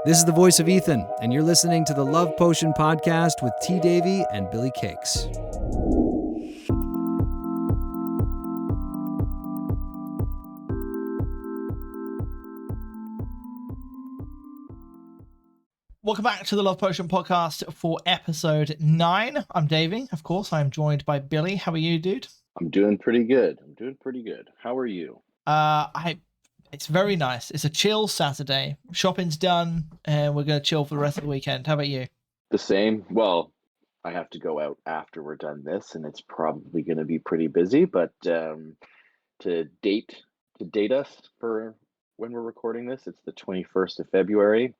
This is the voice of Ethan, and you're listening to the Love Potion podcast with T. Davey and Billy Cakes. Welcome back to the Love Potion podcast for episode 9. I'm Davey. Of course, I'm joined by Billy. How are you, dude? I'm doing pretty good. How are you? It's very nice. It's a chill Saturday. Shopping's done, and we're going to chill for the rest of the weekend. How about you? The same. Well, I have to go out after we're done this, and it's probably going to be pretty busy. But to date us for when we're recording this, it's the 21st of February.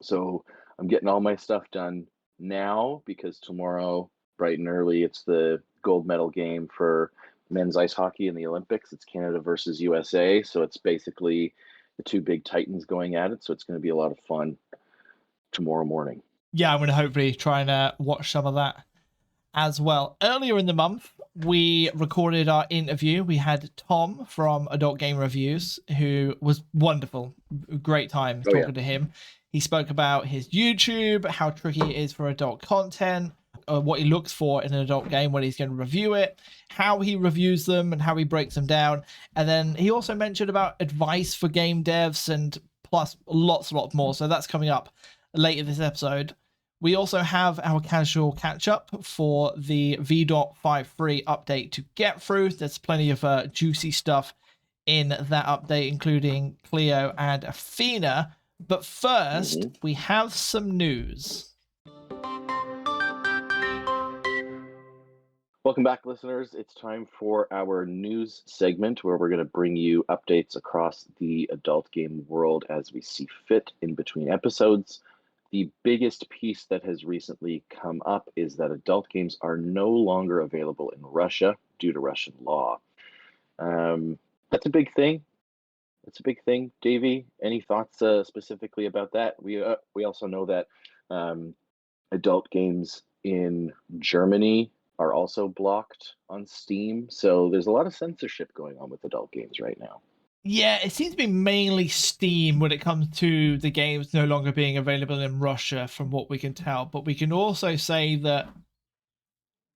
So I'm getting all my stuff done now because tomorrow, bright and early, it's the gold medal game for men's ice hockey in the Olympics. It's Canada versus USA. So it's basically the two big titans going at it. So it's going to be a lot of fun tomorrow morning. Yeah, I'm going to hopefully try and watch some of that as well. Earlier in the month, we recorded our interview. We had Tom from Adult Game Reviews, who was wonderful. Great time talking to him. He spoke about his YouTube, how tricky it is for adult content, what he looks for in an adult game when he's going to review it, how he reviews them and how he breaks them down. And then he also mentioned about advice for game devs and plus lots more. So that's coming up later this episode. We also have our casual catch-up for the V.53 update to get through. There's plenty of juicy stuff in that update, including Cleo and Athena. But first, we have some news. Welcome back, listeners. It's time for our news segment where we're going to bring you updates across the adult game world as we see fit in between episodes. The biggest piece that has recently come up is that adult games are no longer available in Russia due to Russian law. That's a big thing. Davey, any thoughts specifically about that? We also know that adult games in Germany are also blocked on Steam. So there's a lot of censorship going on with adult games right now. Yeah, it seems to be mainly Steam when it comes to the games no longer being available in Russia, from what we can tell. But we can also say that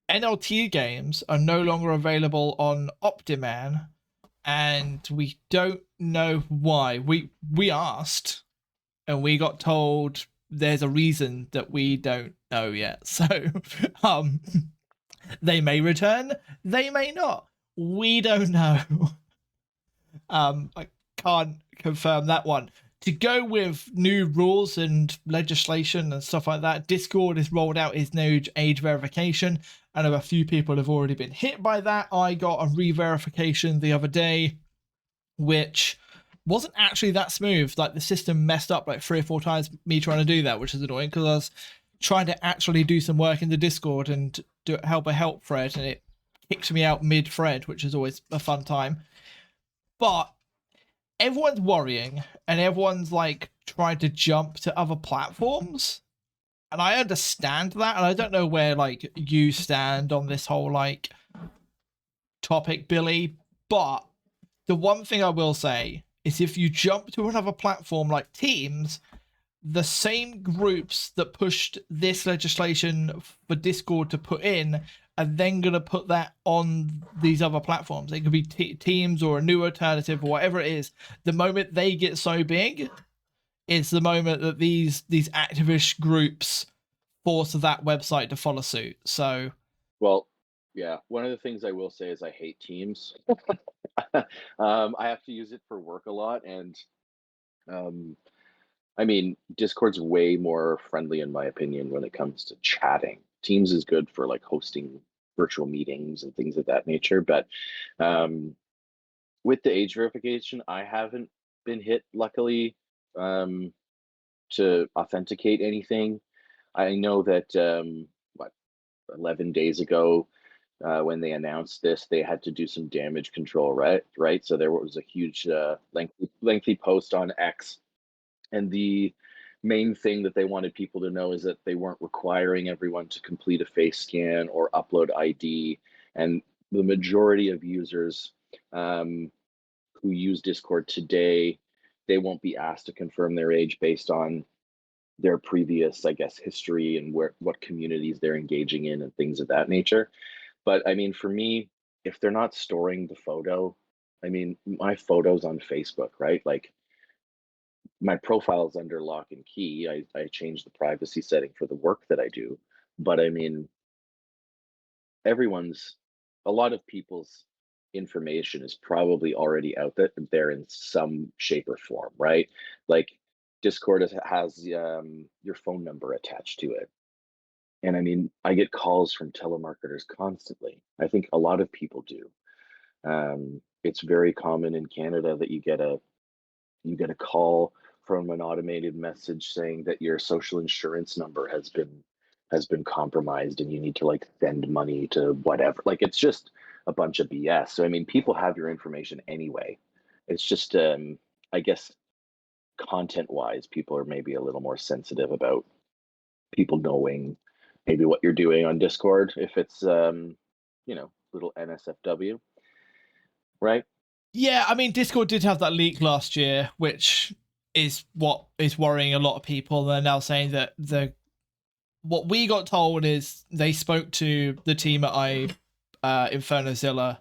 NLT games are no longer available on Optiman, and we don't know why. We asked, and we got told there's a reason that we don't know yet. So, they may return, they may not. We don't know. I can't confirm that one. To go with new rules and legislation and stuff like that, Discord has rolled out its new age verification. I know a few people have already been hit by that. I got a re-verification the other day, which wasn't actually that smooth. Like, the system messed up like 3 or 4 times me trying to do that, which is annoying because I was trying to actually do some work in the Discord and help a help thread, and it kicks me out mid-thread, which is always a fun time. But everyone's worrying, and everyone's like trying to jump to other platforms, and I understand that, and I don't know where like you stand on this whole like topic, Billy, but the one thing I will say is if you jump to another platform like Teams, the same groups that pushed this legislation for Discord to put in are then going to put that on these other platforms. It could be Teams or a new alternative or whatever it is. The moment they get so big, it's the moment that these activist groups force that website to follow suit. So, well, yeah, one of the things I will say is I hate Teams. I have to use it for work a lot, and I mean, Discord's way more friendly in my opinion when it comes to chatting. Teams is good for like hosting virtual meetings and things of that nature, but with the age verification, I haven't been hit, luckily, to authenticate anything. I know that 11 days ago, when they announced this, they had to do some damage control, right? So there was a huge lengthy post on X, and the main thing that they wanted people to know is that they weren't requiring everyone to complete a face scan or upload ID. And the majority of users who use Discord today, they won't be asked to confirm their age based on their previous, I guess, history and what communities they're engaging in and things of that nature. But I mean, for me, if they're not storing the photo, I mean, my photos on Facebook, right? Like my profile is under lock and key. I changed the privacy setting for the work that I do. But I mean, everyone's a lot of people's information is probably already out there in some shape or form, right? Like Discord has your phone number attached to it. And I mean, I get calls from telemarketers constantly. I think a lot of people do. It's very common in Canada that you get a call from an automated message saying that your social insurance number has been compromised and you need to like send money to whatever. Like it's just a bunch of BS. So I mean, people have your information anyway. It's just I guess content wise, people are maybe a little more sensitive about people knowing maybe what you're doing on Discord if it's little NSFW, right? Yeah, I mean, Discord did have that leak last year, which is what is worrying a lot of people. They're now saying that what we got told is they spoke to the team at Infernozilla,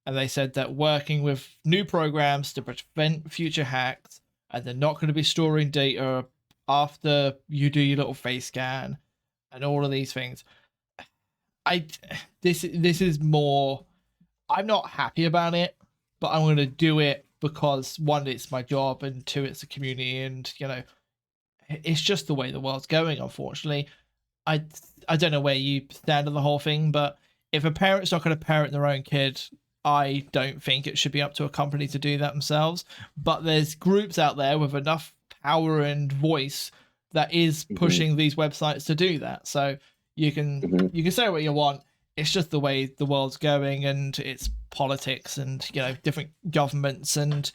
and they said that working with new programs to prevent future hacks, and they're not going to be storing data after you do your little face scan, and all of these things. This is more. I'm not happy about it, but I'm going to do it because one, it's my job, and two, it's a community, and it's just the way the world's going. Unfortunately, I don't know where you stand on the whole thing, but if a parent's not going to parent their own kid, I don't think it should be up to a company to do that themselves. But there's groups out there with enough power and voice that is pushing these websites to do that. So you can say what you want. It's just the way the world's going, and it's politics and different governments and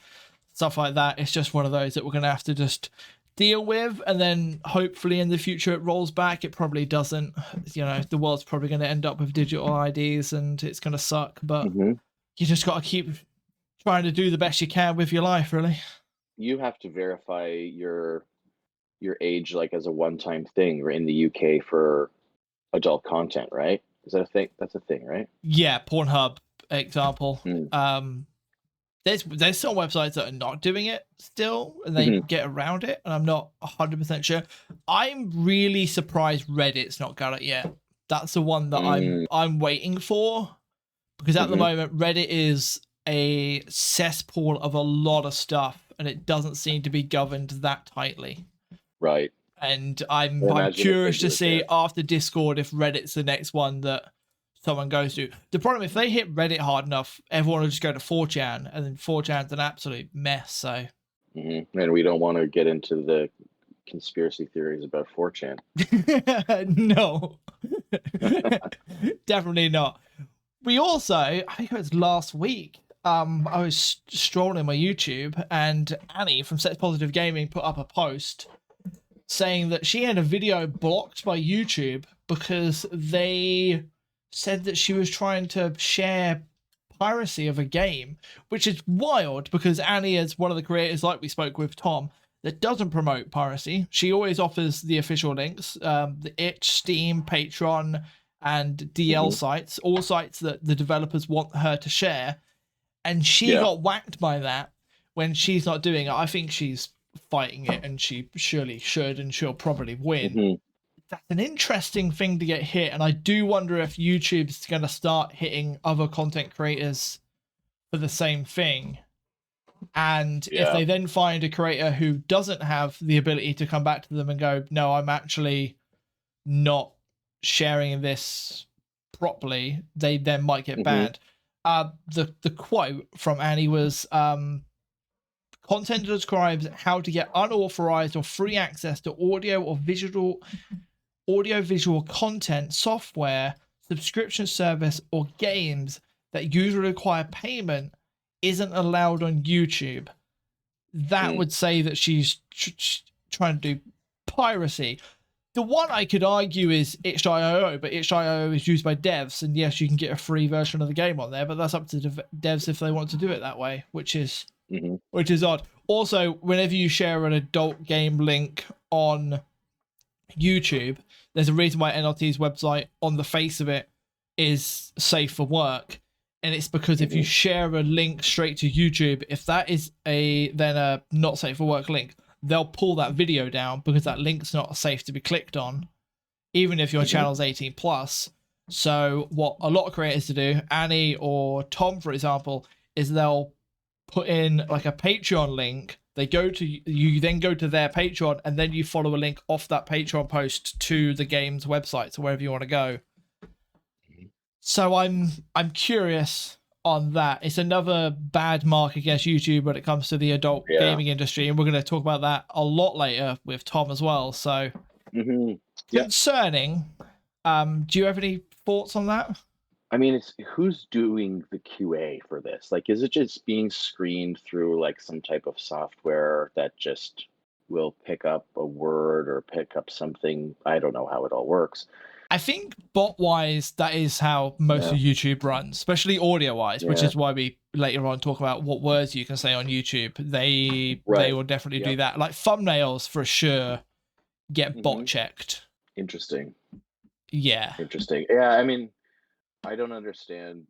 stuff like that. It's just one of those that we're going to have to just deal with, and then hopefully in the future it rolls back. It probably doesn't. The world's probably going to end up with digital IDs, and it's going to suck. But you just got to keep trying to do the best you can with your life, really. You have to verify your age like as a one-time thing in the UK for adult content, right? Is that a thing? That's a thing, right? Yeah, Pornhub example. There's some websites that are not doing it still, and they get around it, and I'm not 100% sure. I'm really surprised Reddit's not got it yet. That's the one that I'm waiting for, because at the moment Reddit is a cesspool of a lot of stuff, and it doesn't seem to be governed that tightly. Right. And I'm curious to see after Discord if Reddit's the next one that someone goes to. The problem, if they hit Reddit hard enough, everyone will just go to 4chan, and then 4chan's an absolute mess. So, and we don't want to get into the conspiracy theories about 4chan. No, definitely not. We also, I think it was last week, I was strolling my YouTube, and Annie from Sex Positive Gaming put up a post saying that she had a video blocked by YouTube because they said that she was trying to share piracy of a game, which is wild because Annie is one of the creators, like we spoke with Tom, that doesn't promote piracy. She always offers the official links, the itch, Steam, Patreon, and DL sites, all sites that the developers want her to share. And she got whacked by that when she's not doing it. I think she's fighting it, and she surely should, and she'll probably win. That's an interesting thing to get hit, and I do wonder if YouTube's going to start hitting other content creators for the same thing. And if they then find a creator who doesn't have the ability to come back to them and go, no, I'm actually not sharing this properly, they then might get banned. The quote from Annie was, content describes how to get unauthorized or free access to audio visual content, software, subscription service, or games that usually require payment isn't allowed on YouTube. That would say that she's trying to do piracy. The one I could argue is itch.io, but itch.io is used by devs, and yes, you can get a free version of the game on there, but that's up to devs if they want to do it that way, which is odd. Also, whenever you share an adult game link on YouTube, there's a reason why NLT's website on the face of it is safe for work. And it's because if you share a link straight to YouTube, if that is then a not safe for work link, they'll pull that video down because that link's not safe to be clicked on, even if your channel's 18 plus. So what a lot of creators do, Annie or Tom, for example, is they'll put in like a Patreon link. They go to you, then go to their Patreon, and then you follow a link off that Patreon post to the game's website, so wherever you want to go. So I'm curious on that. It's another bad mark against YouTube when it comes to the adult gaming industry, and we're going to talk about that a lot later with Tom as well. So concerning. Do you have any thoughts on that? I mean, it's who's doing the QA for this? Like, is it just being screened through like some type of software that just will pick up a word or pick up something? I don't know how it all works. I think bot-wise, that is how most of YouTube runs, especially audio-wise, which is why we later on talk about what words you can say on YouTube. They will definitely do that. Like thumbnails, for sure, get bot-checked. Interesting. Yeah. Interesting. Yeah, I mean, I don't understand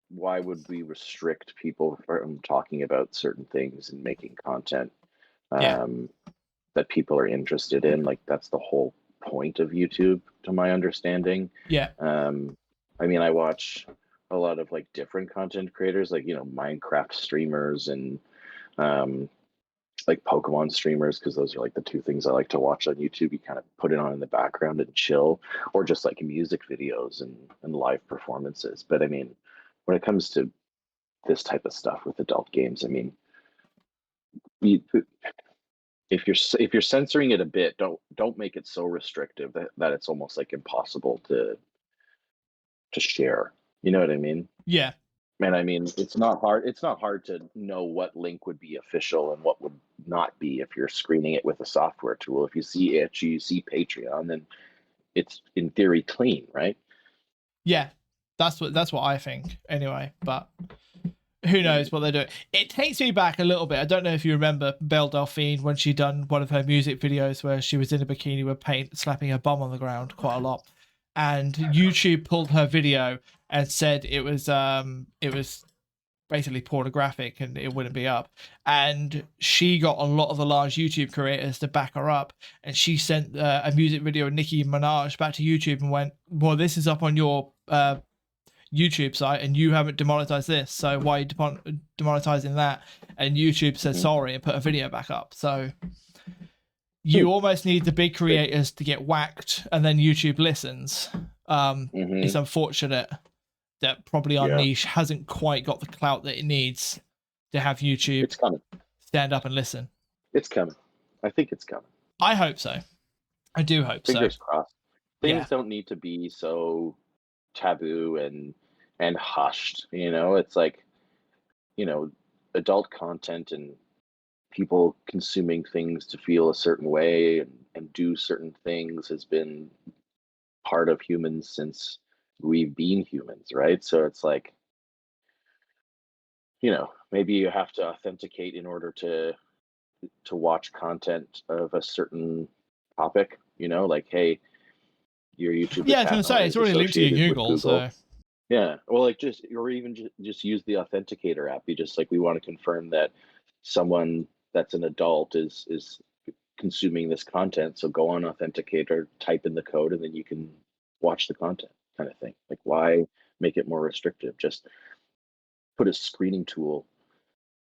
why would we restrict people from talking about certain things and making content that people are interested in. Like, that's the whole point of YouTube, to my understanding. Yeah. I mean, I watch a lot of like different content creators, like, you know, Minecraft streamers and like Pokemon streamers, because those are like the two things I like to watch on YouTube. You kind of put it on in the background and chill, or just like music videos and live performances. But I mean, when it comes to this type of stuff with adult games, I mean, if you're censoring it a bit, don't make it so restrictive that it's almost like impossible to share. You know what I mean? Yeah. And I mean, it's not hard to know what link would be official and what would not be if you're screening it with a software tool. If you see Itch, you see Patreon, then it's in theory clean, right? Yeah. That's what I think anyway, but who knows what they're doing. It takes me back a little bit. I don't know if you remember Belle Delphine when she done one of her music videos where she was in a bikini with paint slapping her bum on the ground quite a lot. And YouTube pulled her video and said it was basically pornographic and it wouldn't be up. And she got a lot of the large YouTube creators to back her up. And she sent a music video of Nicki Minaj back to YouTube and went, well, this is up on your YouTube site and you haven't demonetized this, so why are you demonetizing that? And YouTube said sorry and put a video back up. So you almost need the big creators to get whacked and then YouTube listens. It's unfortunate that probably our niche hasn't quite got the clout that it needs to have YouTube stand up and listen. It's coming. I think it's coming. I hope so. I do hope so. Fingers crossed. Things don't need to be so taboo and hushed, you know. It's like, you know, adult content and people consuming things to feel a certain way and do certain things has been part of humans since we've been humans, right? So it's like, you know, maybe you have to authenticate in order to watch content of a certain topic, you know, like, hey, your YouTube. Yeah, I was gonna say it's already linked to your Google, so yeah. Well, like or even just use the Authenticator app. You just like, we want to confirm that someone that's an adult is consuming this content. So go on Authenticator, type in the code, and then you can watch the content, kind of thing. Like, why make it more restrictive? Just put a screening tool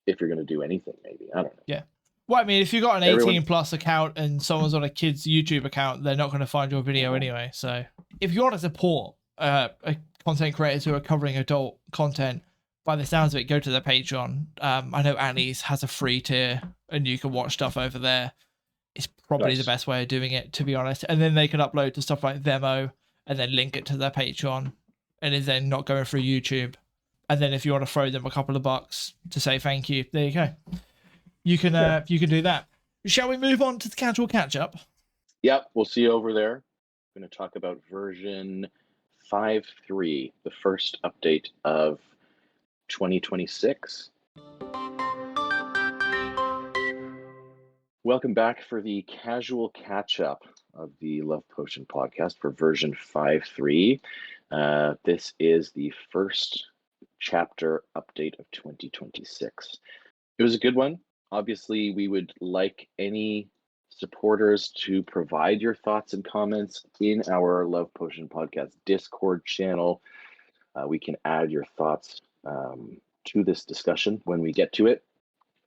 if you're going to do anything, maybe. I don't know. Yeah. Well, I mean, if you've got an 18 plus account and someone's on a kid's YouTube account, they're not going to find your video anyway. So if you want to support content creators who are covering adult content, by the sounds of it, go to their Patreon. I know Annie's has a free tier and you can watch stuff over there. It's probably the best way of doing it, to be honest. And then they can upload to stuff like Vemo and then link it to their Patreon and is then not going through YouTube. And then if you want to throw them a couple of bucks to say thank you, there you go. You can do that. Shall we move on to the casual catch-up? Yep, we'll see you over there. I'm going to talk about version 5.3, the first update of 2026. Welcome back for the casual catch-up. of the Love Potion podcast for version 5.3. This is the first chapter update of 2026. It was a good one. Obviously, we would like any supporters to provide your thoughts and comments in our Love Potion podcast Discord channel. We can add your thoughts to this discussion when we get to it.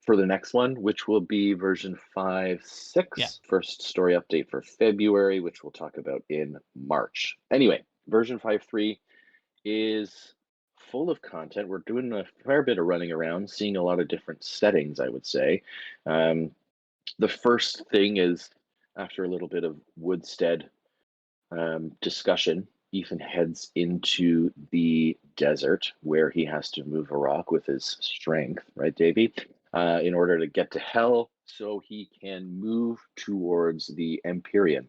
For the next one, which will be version 5.6, first story update for February, which we'll talk about in March. Anyway, version 5.3 is full of content. We're doing a fair bit of running around, seeing a lot of different settings, I would say. The first thing is, after a little bit of Woodstead discussion, Ethan heads into the desert where he has to move a rock with his strength, right, Davey? In order to get to hell so he can move towards the Empyrean.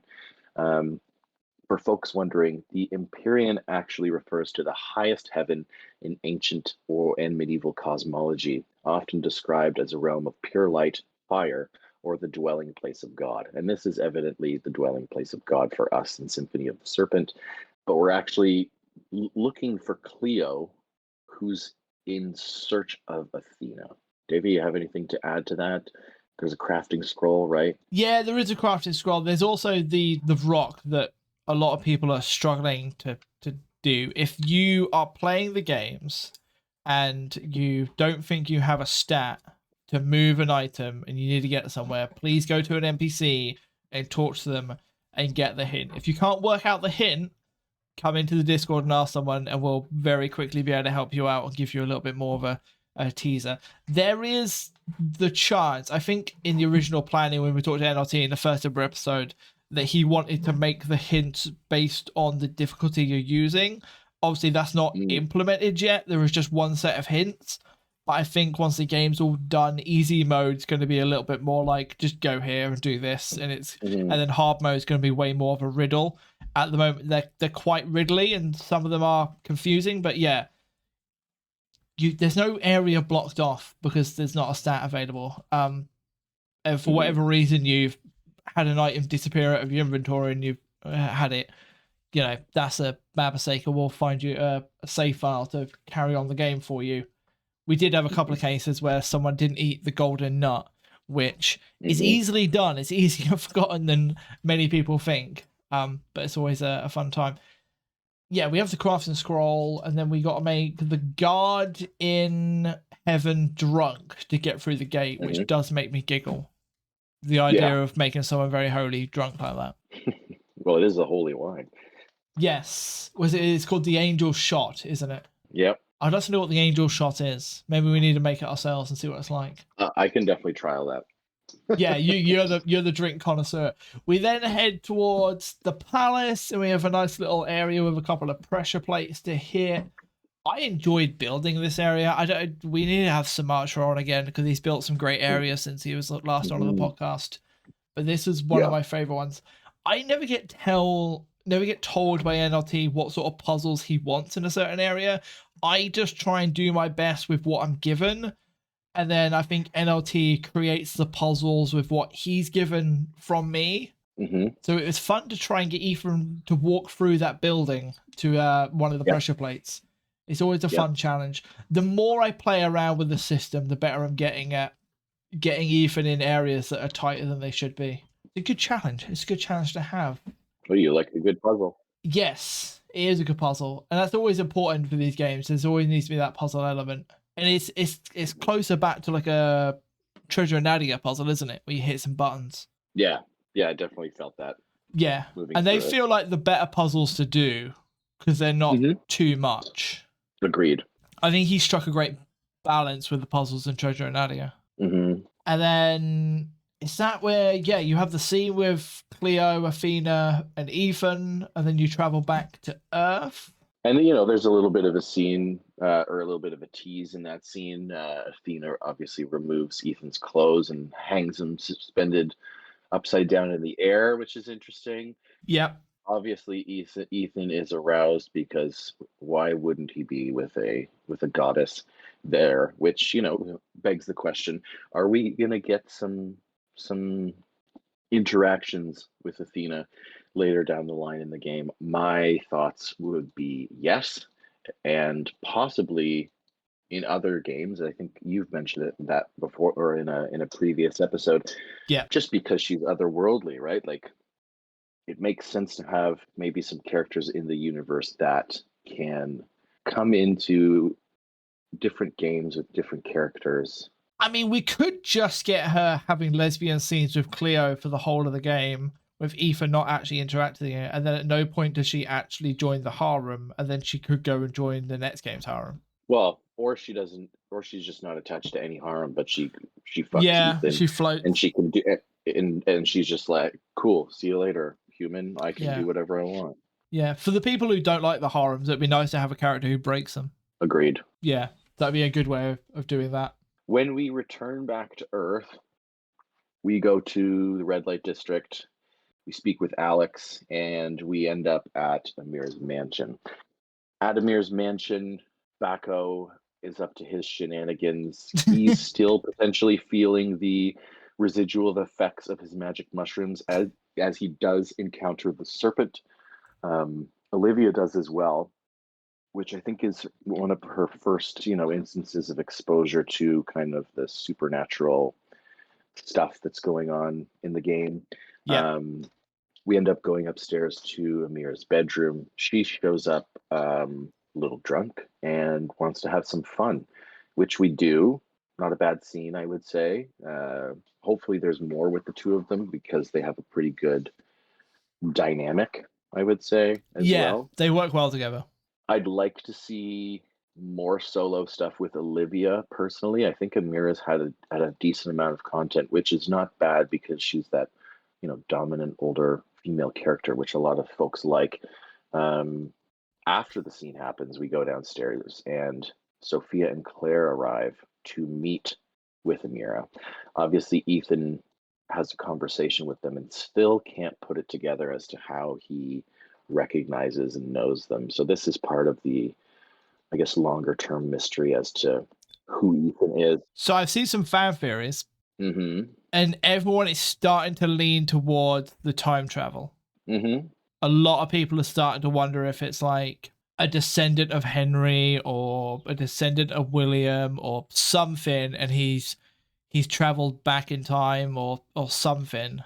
For folks wondering, the Empyrean actually refers to the highest heaven in ancient and medieval cosmology, often described as a realm of pure light, fire, or the dwelling place of God. And this is evidently the dwelling place of God for us in Symphony of the Serpent. But we're actually looking for Cleo, who's in search of Athena. Davey, you have anything to add to that? There's a crafting scroll, right? Yeah, there is a crafting scroll. There's also the rock that a lot of people are struggling to do. If you are playing the games and you don't think you have a stat to move an item and you need to get somewhere, please go to an NPC and talk to them and get the hint. If you can't work out the hint, come into the Discord and ask someone, and we'll very quickly be able to help you out and give you a little bit more of a teaser. There is the chance, I think in the original planning when we talked to NLT in the first ever episode, that he wanted to make the hints based on the difficulty you're using. Obviously, that's not implemented yet. There is just one set of hints. But I think once the game's all done, easy mode's going to be a little bit more like, just go here and do this. And and then hard mode's going to be way more of a riddle. At the moment, they're quite riddly, and some of them are confusing. But yeah, there's no area blocked off because there's not a stat available. And for whatever reason you've had an item disappear out of your inventory and you've had it, that's a bad mistake, and we'll find you a save file to carry on the game for you. We did have a couple of cases where someone didn't eat the golden nut, which is easily done. It's easier forgotten than many people think. But it's always a fun time. Yeah, we have the crafting scroll, and then we got to make the guard in heaven drunk to get through the gate, which does make me giggle. The idea of making someone very holy drunk like that. Well, it is a holy wine. Yes. It's called the angel shot, isn't it? Yep. I'd like to know what the angel shot is. Maybe we need to make it ourselves and see what it's like. I can definitely trial that. Yeah, you're the drink connoisseur. We then head towards the palace, and we have a nice little area with a couple of pressure plates to hit. I enjoyed building this area. We need to have Sumatra on again because he's built some great areas since he was last on the podcast. But this is one of my favorite ones. I never get told by NLT what sort of puzzles he wants in a certain area. I just try and do my best with what I'm given. And then I think NLT creates the puzzles with what he's given from me. So it was fun to try and get Ethan to walk through that building to one of the pressure plates. It's always a fun challenge. The more I play around with the system, the better I'm getting at getting Ethan in areas that are tighter than they should be. It's a good challenge. It's a good challenge to have. Well, you like a good puzzle. Yes, it is a good puzzle. And that's always important for these games. There's always needs to be that puzzle element. And it's closer back to like a Treasure and Nadia puzzle, isn't it? Where you hit some buttons. Yeah, I definitely felt that. Yeah, and they feel like the better puzzles to do because they're not too much. Agreed. I think he struck a great balance with the puzzles in Treasure and Nadia. And then is that where, you have the scene with Cleo, Athena, and Ethan, and then you travel back to Earth? And, there's a little bit of a scene, or a little bit of a tease in that scene. Athena obviously removes Ethan's clothes and hangs him suspended upside down in the air, which is interesting. Yep. Obviously, Ethan is aroused because why wouldn't he be with a goddess there? Which begs the question: are we gonna get some interactions with Athena later down the line in the game, my thoughts would be yes, and possibly in other games. I think you've mentioned that before, or in a previous episode. Yeah. Just because she's otherworldly, right? Like, it makes sense to have maybe some characters in the universe that can come into different games with different characters. I mean, we could just get her having lesbian scenes with Cleo for the whole of the game, with Aoife not actually interacting in it, and then at no point does she actually join the harem, and then she could go and join the next game's harem. Well, or she doesn't, or she's just not attached to any harem, but she fucks Yeah, Ethan, she floats. and she can do it, and she's just like, cool, see you later, human. I can Yeah. do whatever I want. Yeah, for the people who don't like the harems, it'd be nice to have a character who breaks them. Agreed. Yeah, that'd be a good way of doing that. When we return back to Earth, we go to the red light district. We speak with Alex, and we end up at Amira's mansion. At Amir's mansion, Bacco is up to his shenanigans. He's still potentially feeling the residual effects of his magic mushrooms as he does encounter the Serpent. Olivia does as well, which I think is one of her first, instances of exposure to kind of the supernatural stuff that's going on in the game. Yeah. We end up going upstairs to Amira's bedroom. She shows up a little drunk and wants to have some fun, which we do. Not a bad scene, I would say. Hopefully there's more with the two of them because they have a pretty good dynamic, I would say, as well. They work well together. I'd like to see more solo stuff with Olivia personally. I think Amira's had a decent amount of content, which is not bad because she's that, dominant older female character, which a lot of folks like. After the scene happens, we go downstairs and Sophia and Claire arrive to meet with Amira. Obviously, Ethan has a conversation with them and still can't put it together as to how he recognizes and knows them. So this is part of the, I guess, longer term mystery as to who Ethan is. So I've seen some fan theories, Mm-hmm. and everyone is starting to lean towards the time travel. Mm-hmm. A lot of people are starting to wonder if it's like a descendant of Henry or a descendant of William or something, and he's traveled back in time or something.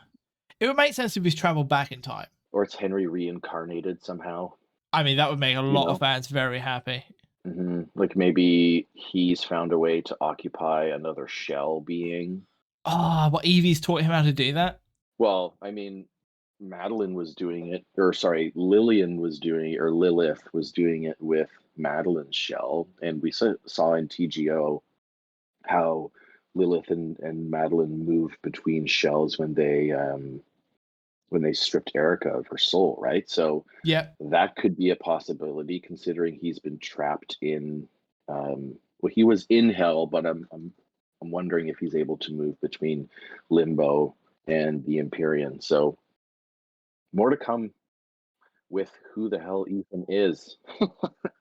It would make sense if he's traveled back in time. Or it's Henry reincarnated somehow. I mean, that would make a lot of fans very happy. Mm-hmm. Like maybe he's found a way to occupy another shell being. Oh, what, Evie's taught him how to do that? Well, I mean, Madeline was doing it, or sorry, Lillian was doing it, or Lilith was doing it with Madeline's shell. And we saw in TGO how Lilith and Madeline moved between shells when they stripped Erica of her soul, right? So yeah, that could be a possibility, considering he's been trapped in. Well, he was in hell, but I'm wondering if he's able to move between Limbo and the Empyrean. So more to come with who the hell Ethan is.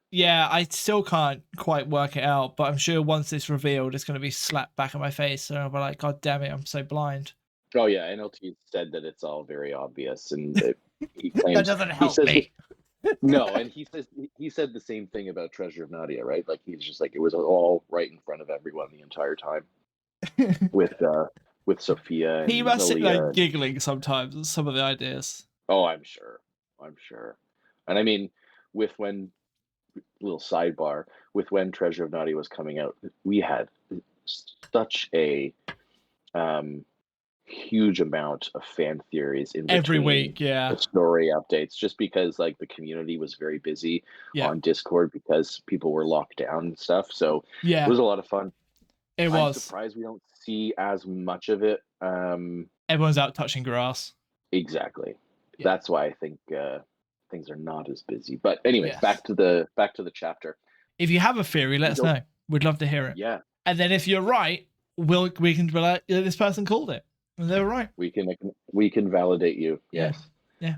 Yeah, I still can't quite work it out, but I'm sure once it's revealed, it's going to be slapped back in my face, and I'll be like, God damn it, I'm so blind. Oh yeah, NLT said that it's all very obvious, and he claims that doesn't help me. No, and he said the same thing about Treasure of Nadia, right? Like he's just like, it was all right in front of everyone the entire time with Sophia. And he must sit Malia there giggling sometimes at some of the ideas. Oh, I'm sure. And I mean, little sidebar, with when Treasure of Nadia was coming out, we had such a huge amount of fan theories in between every week, yeah, the story updates, just because like the community was very busy on Discord because people were locked down and stuff. So yeah, it was a lot of fun. I'm surprised we don't see as much of it. Everyone's out touching grass. Exactly. Yeah. That's why I think things are not as busy. But anyways, back to the chapter. If you have a theory, let us know. We'd love to hear it. Yeah. And then if you're right, we can be like, this person called it. And they were right. We can validate you. Yes. Yeah.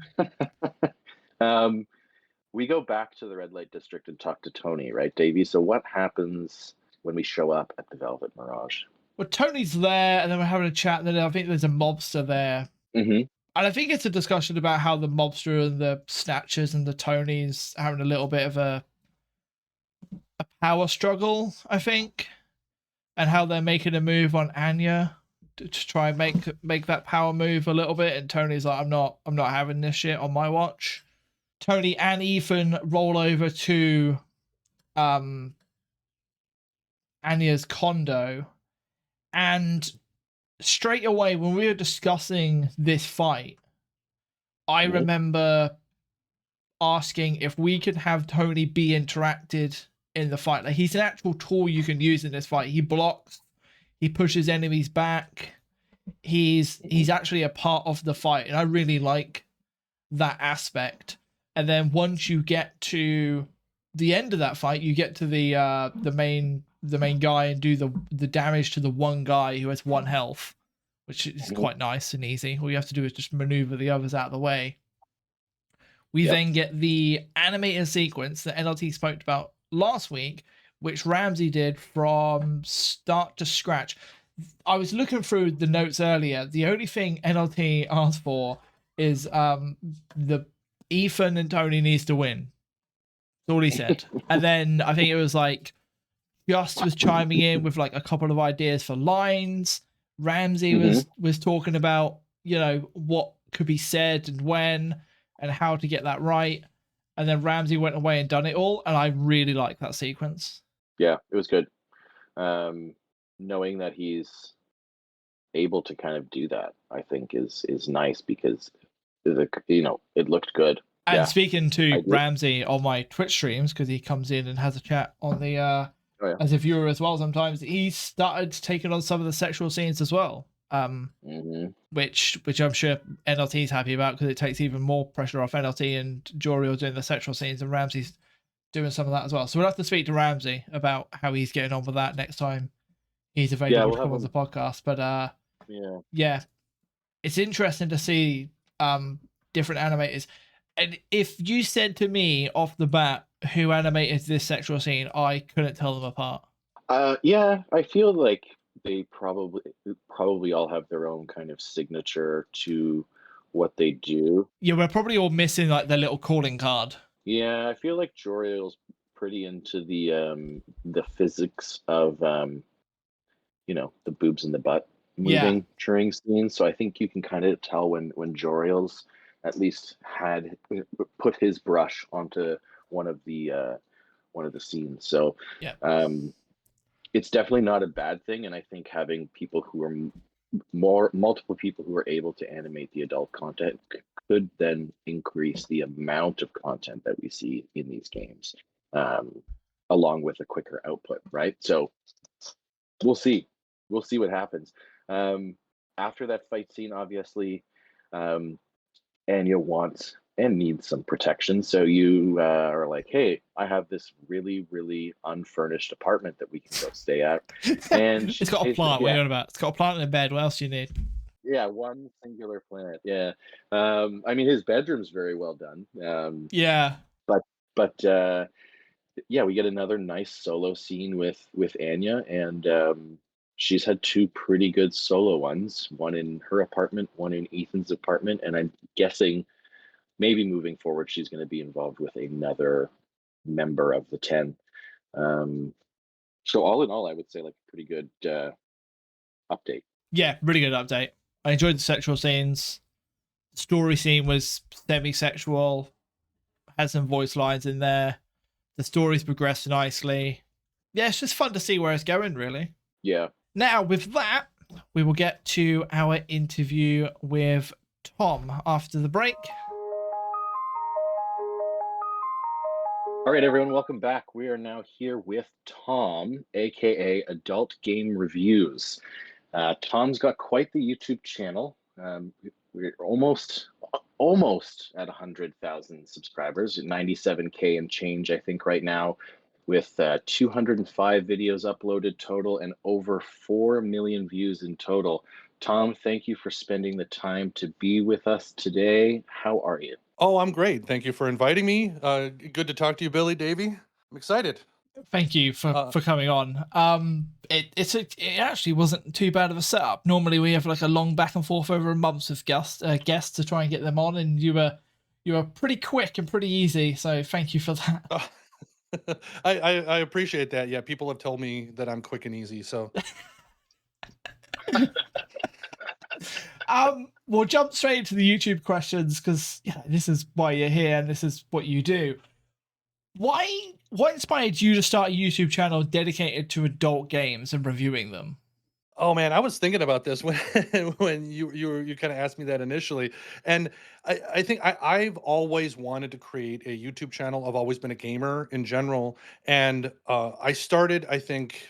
We go back to the red light district and talk to Tony, right, Davey? So what happens when we show up at the Velvet Mirage? Well, Tony's there, and then we're having a chat, and then I think there's a mobster there Mm-hmm. And I think it's a discussion about how the mobster and the snatchers and the Tonys having a little bit of a power struggle, I think, and how they're making a move on Anya to try and make that power move a little bit. And Tony's like, I'm not having this shit on my watch. Tony and Ethan roll over to Anya's condo, and straight away when we were discussing this fight, I remember asking if we could have Tony be interacted in the fight. Like, he's an actual tool you can use in this fight. He blocks, he pushes enemies back. He's actually a part of the fight, and I really like that aspect. And then once you get to the end of that fight, you get to the main guy and do the damage to the one guy who has 1 health, which is quite nice and easy. All you have to do is just maneuver the others out of the way. We then get the animated sequence that NLT spoke about last week, which Ramsey did from start to scratch. I was looking through the notes earlier. The only thing NLT asked for is the Ethan and Tony needs to win. That's all he said. And then I think it was like Just was chiming in with like a couple of ideas for lines. Ramsey was talking about, you know, what could be said and when and how to get that right. And then Ramsey went away and done it all, and I really like that sequence. Yeah, it was good. Knowing that he's able to kind of do that, I think is nice, because it looked good. And speaking to Ramsey on my Twitch streams, because he comes in and has a chat on the as a viewer as well sometimes, he started taking on some of the sexual scenes as well. Which I'm sure NLT is happy about, because it takes even more pressure off NLT and Joriel doing the sexual scenes, and Ramsey's doing some of that as well. So we'll have to speak to Ramsey about how he's getting on with that next time he's available to come on the podcast. But yeah, it's interesting to see different animators. And if you said to me off the bat who animated this sexual scene, I couldn't tell them apart. Yeah, I feel like they probably all have their own kind of signature to what they do. Yeah, we're probably all missing like their little calling card. Yeah, I feel like Joriel's pretty into the physics of the boobs and the butt moving during scenes. So I think you can kind of tell when Joriel's at least had put his brush onto one of the scenes. So it's definitely not a bad thing, and I think having people who are multiple people who are able to animate the adult content could then increase the amount of content that we see in these games, along with a quicker output, right? So we'll see what happens. After that fight scene, obviously, Anya wants and needs some protection. So you are like, hey, I have this really, really unfurnished apartment that we can go stay at. And it's got a plant. What are you on about? It's got a plant in a bed. What else do you need? Yeah, one singular plant. Yeah. I mean, his bedroom's very well done. But we get another nice solo scene with Anya, and she's had 2 pretty good solo ones, one in her apartment, one in Ethan's apartment, and I'm guessing maybe moving forward she's going to be involved with another member of the 10. So all in all, I would say like a pretty good update. Yeah, really good update. I enjoyed the sexual scenes. The story scene was semi-sexual, had some voice lines in there. The story's progressed nicely. Yeah, it's just fun to see where it's going, really. Yeah. Now, with that, we will get to our interview with Tom after the break. All right, everyone, welcome back. We are now here with Tom, aka Adult Game Reviews. Tom's got quite the YouTube channel. We're almost at 100,000 subscribers, 97K and change, I think, right now, with 205 videos uploaded total and over 4 million views in total. Tom, thank you for spending the time to be with us today. How are you? Oh, I'm great. Thank you for inviting me. Good to talk to you, Billy, Davey. I'm excited. Thank you Uh, for coming on. It actually wasn't too bad of a setup. Normally we have like a long back and forth over months with guests to try and get them on, and you were pretty quick and pretty easy. So thank you for that. uh, I appreciate that. Yeah, people have told me that I'm quick and easy. So We'll jump straight into the YouTube questions because yeah, this is why you're here and this is what you do. What inspired you to start a YouTube channel dedicated to adult games and reviewing them? oh man, I was thinking about this when when you kind of asked me that initially, and I think I've always wanted to create a YouTube channel. I've always been a gamer in general, and I started I think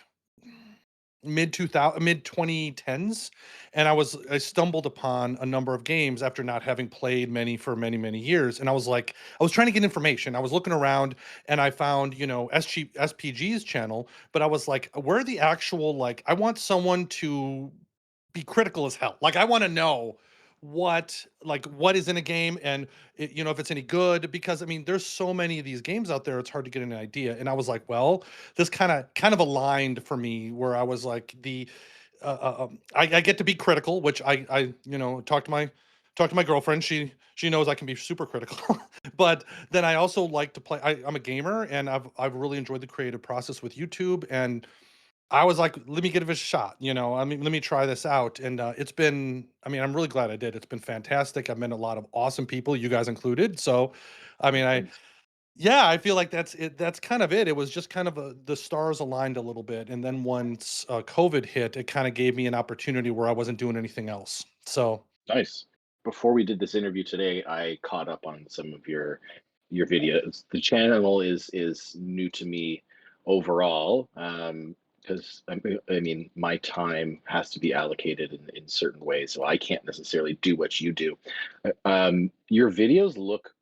mid 2010s, and I stumbled upon a number of games after not having played many for many years, and I was like I was trying to get information. I was looking around and I found, SPG's channel, but I was like, where are the actual, like, I want someone to be critical as hell. Like I want to know what is in a game, and if it's any good, because I mean there's so many of these games out there, it's hard to get an idea. And I was like, well, this kind of aligned for me, where I was like I get to be critical, which I talk to my girlfriend. She knows I can be super critical. But then I also like to play. I'm a gamer, and I've really enjoyed the creative process with YouTube, and I was like, let me give it a shot. I mean, let me try this out. And it's been, I mean, I'm really glad I did. It's been fantastic. I've met a lot of awesome people, you guys included. So, I mean, Thanks. yeah, I feel like that's it. That's kind of it. It was just kind of the stars aligned a little bit. And then once COVID hit, it kind of gave me an opportunity where I wasn't doing anything else. So, Nice. Before we did this interview today, I caught up on some of your videos. The channel is new to me overall, because I mean my time has to be allocated in certain ways, so I can't necessarily do what you do. Your videos look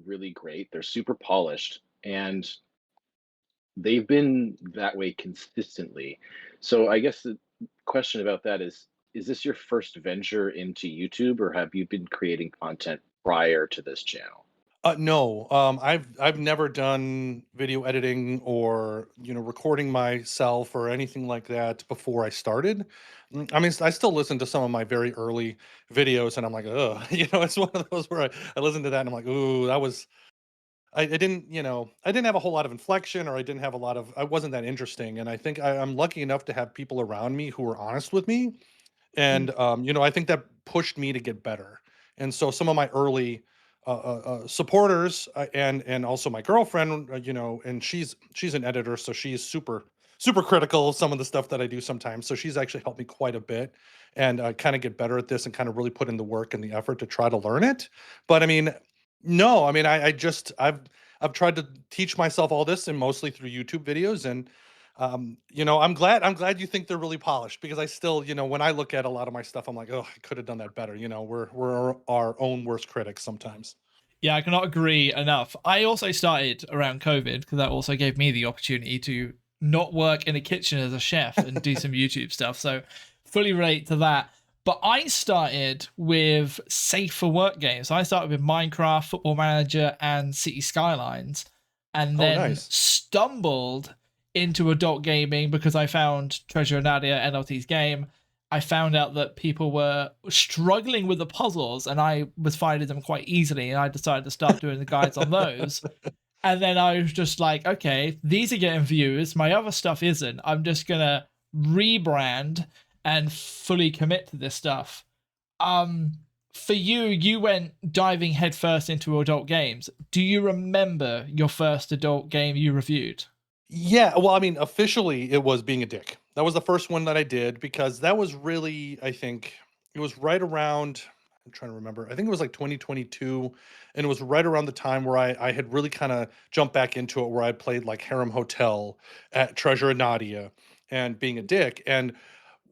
really great. They're super polished, and they've been that way consistently. So I guess the question about that is this your first venture into YouTube, or have you been creating content prior to this channel? no, I've never done video editing or recording myself or anything like that before I started. I mean, I still listen to some of my very early videos, and I'm like, oh, it's one of those where I listen to that and I'm like, ooh, that was I didn't, I didn't have a whole lot of inflection, or I didn't have a lot of, I wasn't that interesting. And I think I'm lucky enough to have people around me who are honest with me, Mm, and I think that pushed me to get better. And so some of my early supporters, and also my girlfriend, and she's an editor, so she's super critical of some of the stuff that I do sometimes. So she's actually helped me quite a bit, and kind of get better at this, and kind of really put in the work and the effort to try to learn it. But I mean, no, I mean, I just I've tried to teach myself all this, and mostly through YouTube videos. And I'm glad you think they're really polished, because I still, when I look at a lot of my stuff, I'm like, oh, I could have done that better. We're our own worst critics sometimes. Yeah, I cannot agree enough. I also started around COVID because that also gave me the opportunity to not work in a kitchen as a chef and do some YouTube stuff. So fully relate to that. But I started with safe for work games. I started with Minecraft, Football Manager, and City Skylines, and Oh, then nice. stumbled into adult gaming because I found Treasure and Nadia, NLT's game. I found out that people were struggling with the puzzles and I was finding them quite easily. And I decided to start doing the guides on those. And then I was just like, okay, these are getting views. My other stuff isn't. I'm just going to rebrand and fully commit to this stuff. Um, for you, you went diving headfirst into adult games. Do you remember your first adult game you reviewed? Yeah, well, I mean, officially, it was Being a Dick. That was the first one that I did, because that was really, I think, it was right around, I'm trying to remember, I think it was like 2022, and it was right around the time where I had really kind of jumped back into it, where I played like Harem Hotel, at Treasure and Nadia, and Being a Dick. And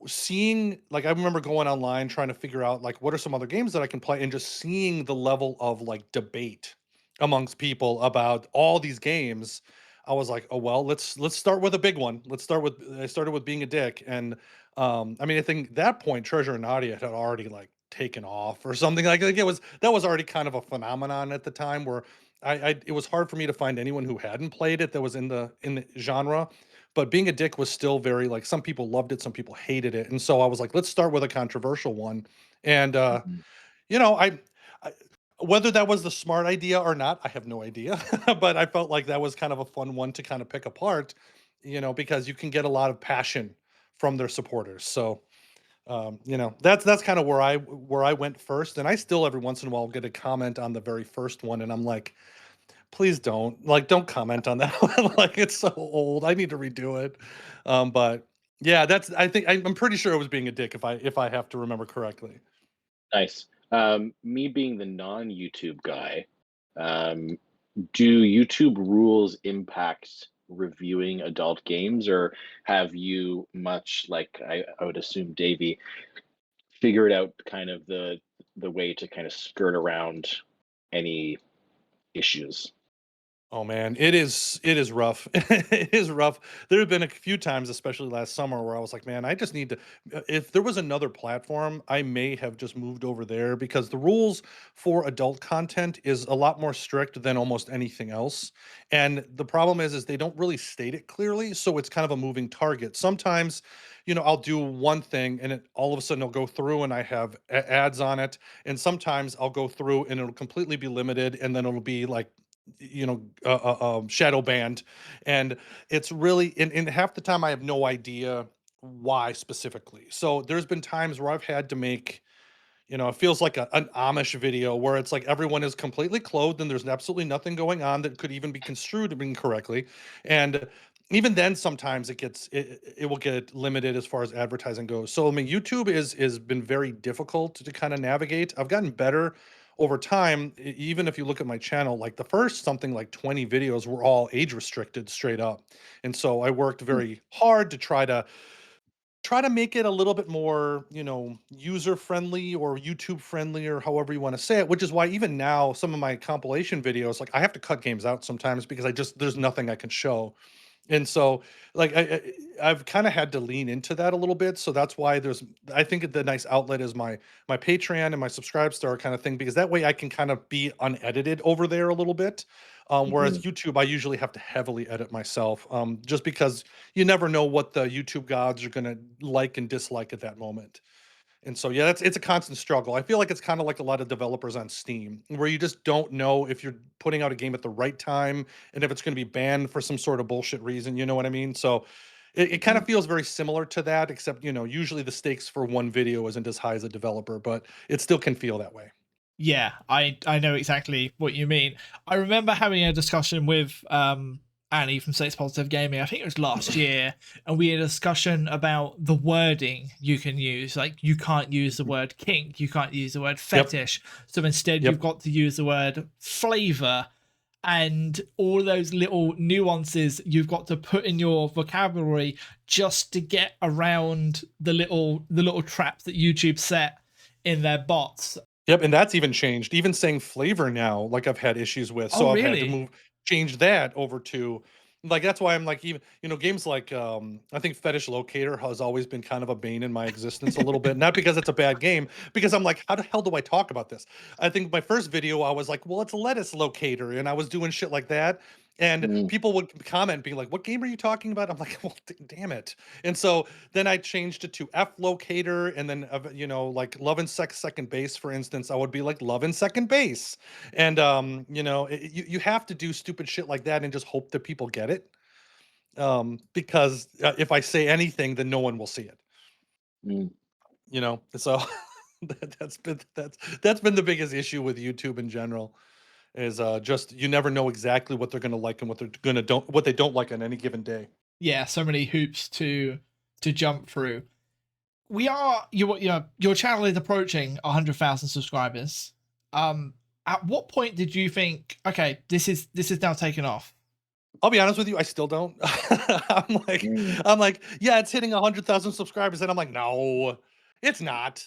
seeing, like, I remember going online trying to figure out like what are some other games that I can play, and just seeing the level of like debate amongst people about all these games. I was like, oh well, let's start with a big one. I started with Being a Dick. And I mean, I think that point Treasure and Nadia had already like taken off or something. Like it was, that was already kind of a phenomenon at the time, where it was hard for me to find anyone who hadn't played it that was in the genre. But being a dick was still very like some people loved it, some people hated it, and so I was like, let's start with a controversial one. And Mhm. you know, I whether that was the smart idea or not, I have no idea. But I felt like that was kind of a fun one to kind of pick apart, because you can get a lot of passion from their supporters. So that's kind of where I went first, and I still every once in a while get a comment on the very first one, and I'm like, please don't comment on that one. Like it's so old. I need to redo it. But yeah, I'm pretty sure it was being a dick if I have to remember correctly. Nice. Me being the non-YouTube guy, um, do YouTube rules impact reviewing adult games, or have you, much like I would assume Davey, figured out kind of the way to kind of skirt around any issues? Oh man, it is rough. It is rough. There have been a few times, especially last summer, where I was like, man, I just need to. If there was another platform, I may have just moved over there because the rules for adult content is a lot more strict than almost anything else. And the problem is they don't really state it clearly, so it's kind of a moving target. Sometimes, I'll do one thing and all of a sudden it'll go through and I have ads on it, and sometimes I'll go through and it'll completely be limited, and then it'll be like shadow banned, and it's really in half the time I have no idea why specifically. So there's been times where I've had to make, it feels like an Amish video where it's like everyone is completely clothed and there's absolutely nothing going on that could even be construed incorrectly. And even then, sometimes it will get limited as far as advertising goes. So I mean, YouTube is been very difficult to kind of navigate. I've gotten better over time. Even if you look at my channel, like the first something like 20 videos were all age restricted straight up. And so I worked Mm. very hard to try to make it a little bit more, user friendly or YouTube friendly or however you want to say it, which is why even now some of my compilation videos, like I have to cut games out sometimes because there's nothing I can show. And so like I've kind of had to lean into that a little bit. So that's why I think the nice outlet is my Patreon and my Subscribe Star kind of thing, because that way I can kind of be unedited over there a little bit. Whereas Mhm. YouTube, I usually have to heavily edit myself, just because you never know what the YouTube gods are going to like and dislike at that moment. And so, yeah, it's a constant struggle. I feel like it's kind of like a lot of developers on Steam, where you just don't know if you're putting out a game at the right time and if it's going to be banned for some sort of bullshit reason. You know what I mean? So it kind Mhm. of feels very similar to that, except, usually the stakes for one video isn't as high as a developer, but it still can feel that way. Yeah, I know exactly what you mean. I remember having a discussion with Annie from Six Positive Gaming. I think it was last year, and we had a discussion about the wording you can use. Like, you can't use the word kink, you can't use the word Yep. fetish. So instead, you've Yep. got to use the word flavor, and all those little nuances you've got to put in your vocabulary just to get around the little traps that YouTube set in their bots. Yep, and that's even changed. Even saying flavor now, like I've had issues with. Oh, So I've had to really? change that over to like that's why I'm like even games like I think Fetish Locator has always been kind of a bane in my existence a little bit. Not because it's a bad game, because I'm like, how the hell do I talk about this? I think my first video I was like, well, it's a lettuce locator, and I was doing shit like that. And Mm. people would comment being like, what game are you talking about? I'm like, well, damn it. And so then I changed it to F locator, and then like love and sex second base, for instance, I would be like love and second base, and you have to do stupid shit like that and just hope that people get it, because if I say anything, then no one will see it. Mm. So that's been the biggest issue with YouTube in general, is just you never know exactly what they're going to like and what they don't like on any given day. Yeah, so many hoops to jump through. We are your channel is approaching 100,000 subscribers. At what point did you think, okay, this is now taken off? I'll be honest with you, I still don't. I'm like, Mm. I'm like, yeah, it's hitting 100,000 subscribers, and I'm like, no, it's not.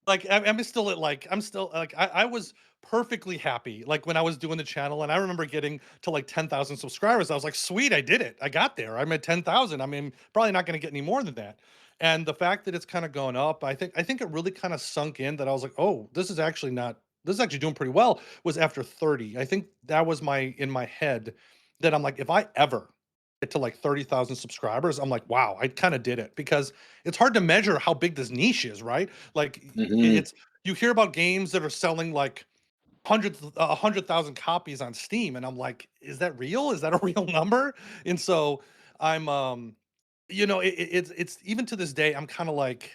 Like, I'm still at like, I'm still like, I was perfectly happy like when I was doing the channel, and I remember getting to like 10,000 subscribers. I was like, sweet, I did it. I got there. I'm at 10,000. I mean, probably not going to get any more than that. And the fact that it's kind of gone up, I think it really kind of sunk in that I was like, oh, this is actually not this is actually doing pretty well was after 30. I think that was in my head that I'm like, if I ever get to like 30,000 subscribers, I'm like, wow, I kind of did it because it's hard to measure how big this niche is, right? Like Hmm. it's you hear about games that are selling like 100,000 copies on Steam, and I'm like, is that real? Is that a real number? And so I'm it's even to this day, I'm kind of like,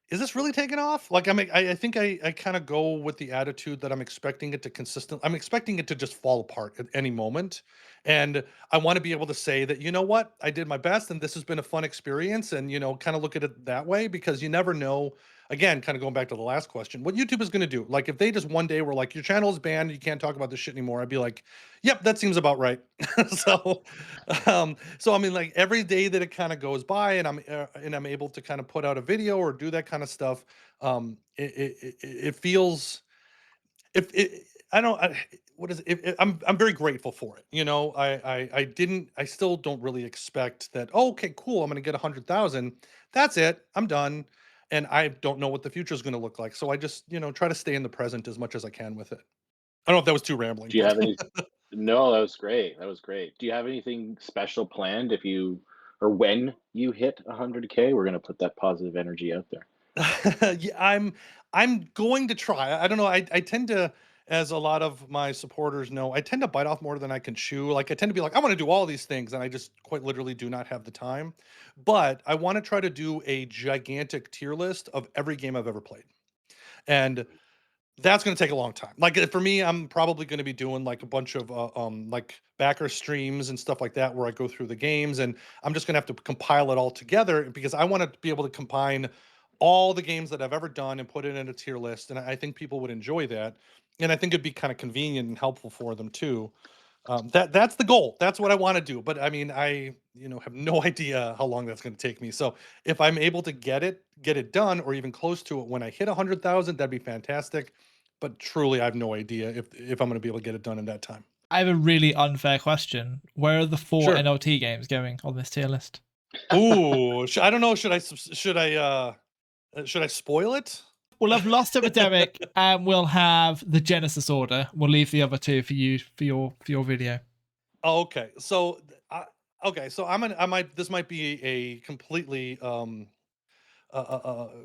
is this really taking off? Like I think I kind of go with the attitude that I'm expecting it to just fall apart at any moment. And I want to be able to say that, you know what, I did my best and this has been a fun experience, and kind of look at it that way, because you never know. Again, kind of going back to the last question, what YouTube is going to do. Like if they just one day were like, your channel is banned, you can't talk about this shit anymore, I'd be like, yep, that seems about right. so so I mean, like every day that it kind of goes by, and I'm able to kind of put out a video or do that kind of stuff, it feels, if it, I don't, what is it, I'm very grateful for it. I still don't really expect that. Oh, okay, cool. I'm gonna get 100,000. That's it. I'm done. And I don't know what the future is going to look like. So I just, try to stay in the present as much as I can with it. I don't know if that was too rambling, Do you but have any? No, that was great. That was great. Do you have anything special planned if you or when you hit 100K? We're gonna put that positive energy out there. yeah, I'm going to try. I don't know. I tend to, as a lot of my supporters know, I tend to bite off more than I can chew. Like I tend to be like, I want to do all these things, and I just quite literally do not have the time. But I want to try to do a gigantic tier list of every game I've ever played. And that's gonna take a long time. Like, for me, I'm probably gonna be doing, like, a bunch of, like, backer streams and stuff like that where I go through the games, and I'm just gonna have to compile it all together because I wanna be able to combine all the games that I've ever done and put it in a tier list, and I think people would enjoy that, and I think it'd be kinda convenient and helpful for them too. That's the goal. That's what I want to do. But I mean, I have no idea how long that's going to take me. So if I'm able to get it done, or even close to it when I hit 100,000, that'd be fantastic. But truly, I have no idea if I'm going to be able to get it done in that time. I have a really unfair question. Where are the 4 Sure. NLT games going on this tier list? Ooh, I don't know. Should I spoil it? We'll have Lost Epidemic, and we'll have the Genesis Order. We'll leave the other 2 for you for your video. Oh, okay. So okay. So I might this might be a completely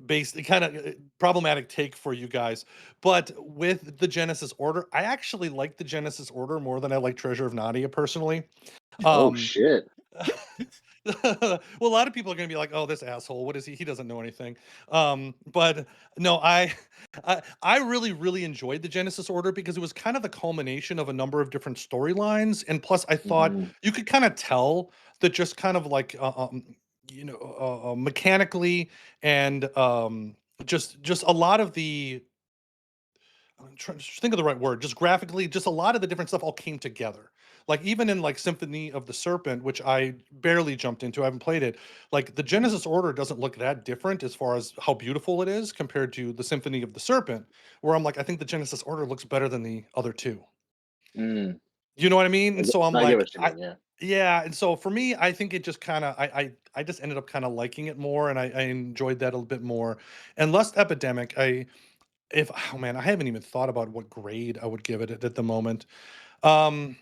based kind of problematic take for you guys, but with the Genesis Order, I actually like the Genesis Order more than I like Treasure of Nadia personally. Oh um shit! well, a lot of people are going to be like, oh, this asshole, what is he doesn't know anything. But no, I really enjoyed the Genesis Order because it was kind of the culmination of a number of different storylines, and plus I thought Mhm. you could kind of tell that just kind of like mechanically, and just a lot of the, I'm trying to think of the right word. Just graphically, just a lot of the different stuff all came together. Like even in like Symphony of the Serpent, which I barely jumped into, I haven't played it. Like the Genesis Order doesn't look that different as far as how beautiful it is compared to the Symphony of the Serpent, where I'm like, I think the Genesis Order looks better than the other two. Mm. You know what I mean? And so I'm I get like, what you mean. Yeah. yeah. And so for me, I think it just kind of, I just ended up kind of liking it more, and I enjoyed that a little bit more. And Lust Epidemic, if oh man, I haven't even thought about what grade I would give it at the moment. Um,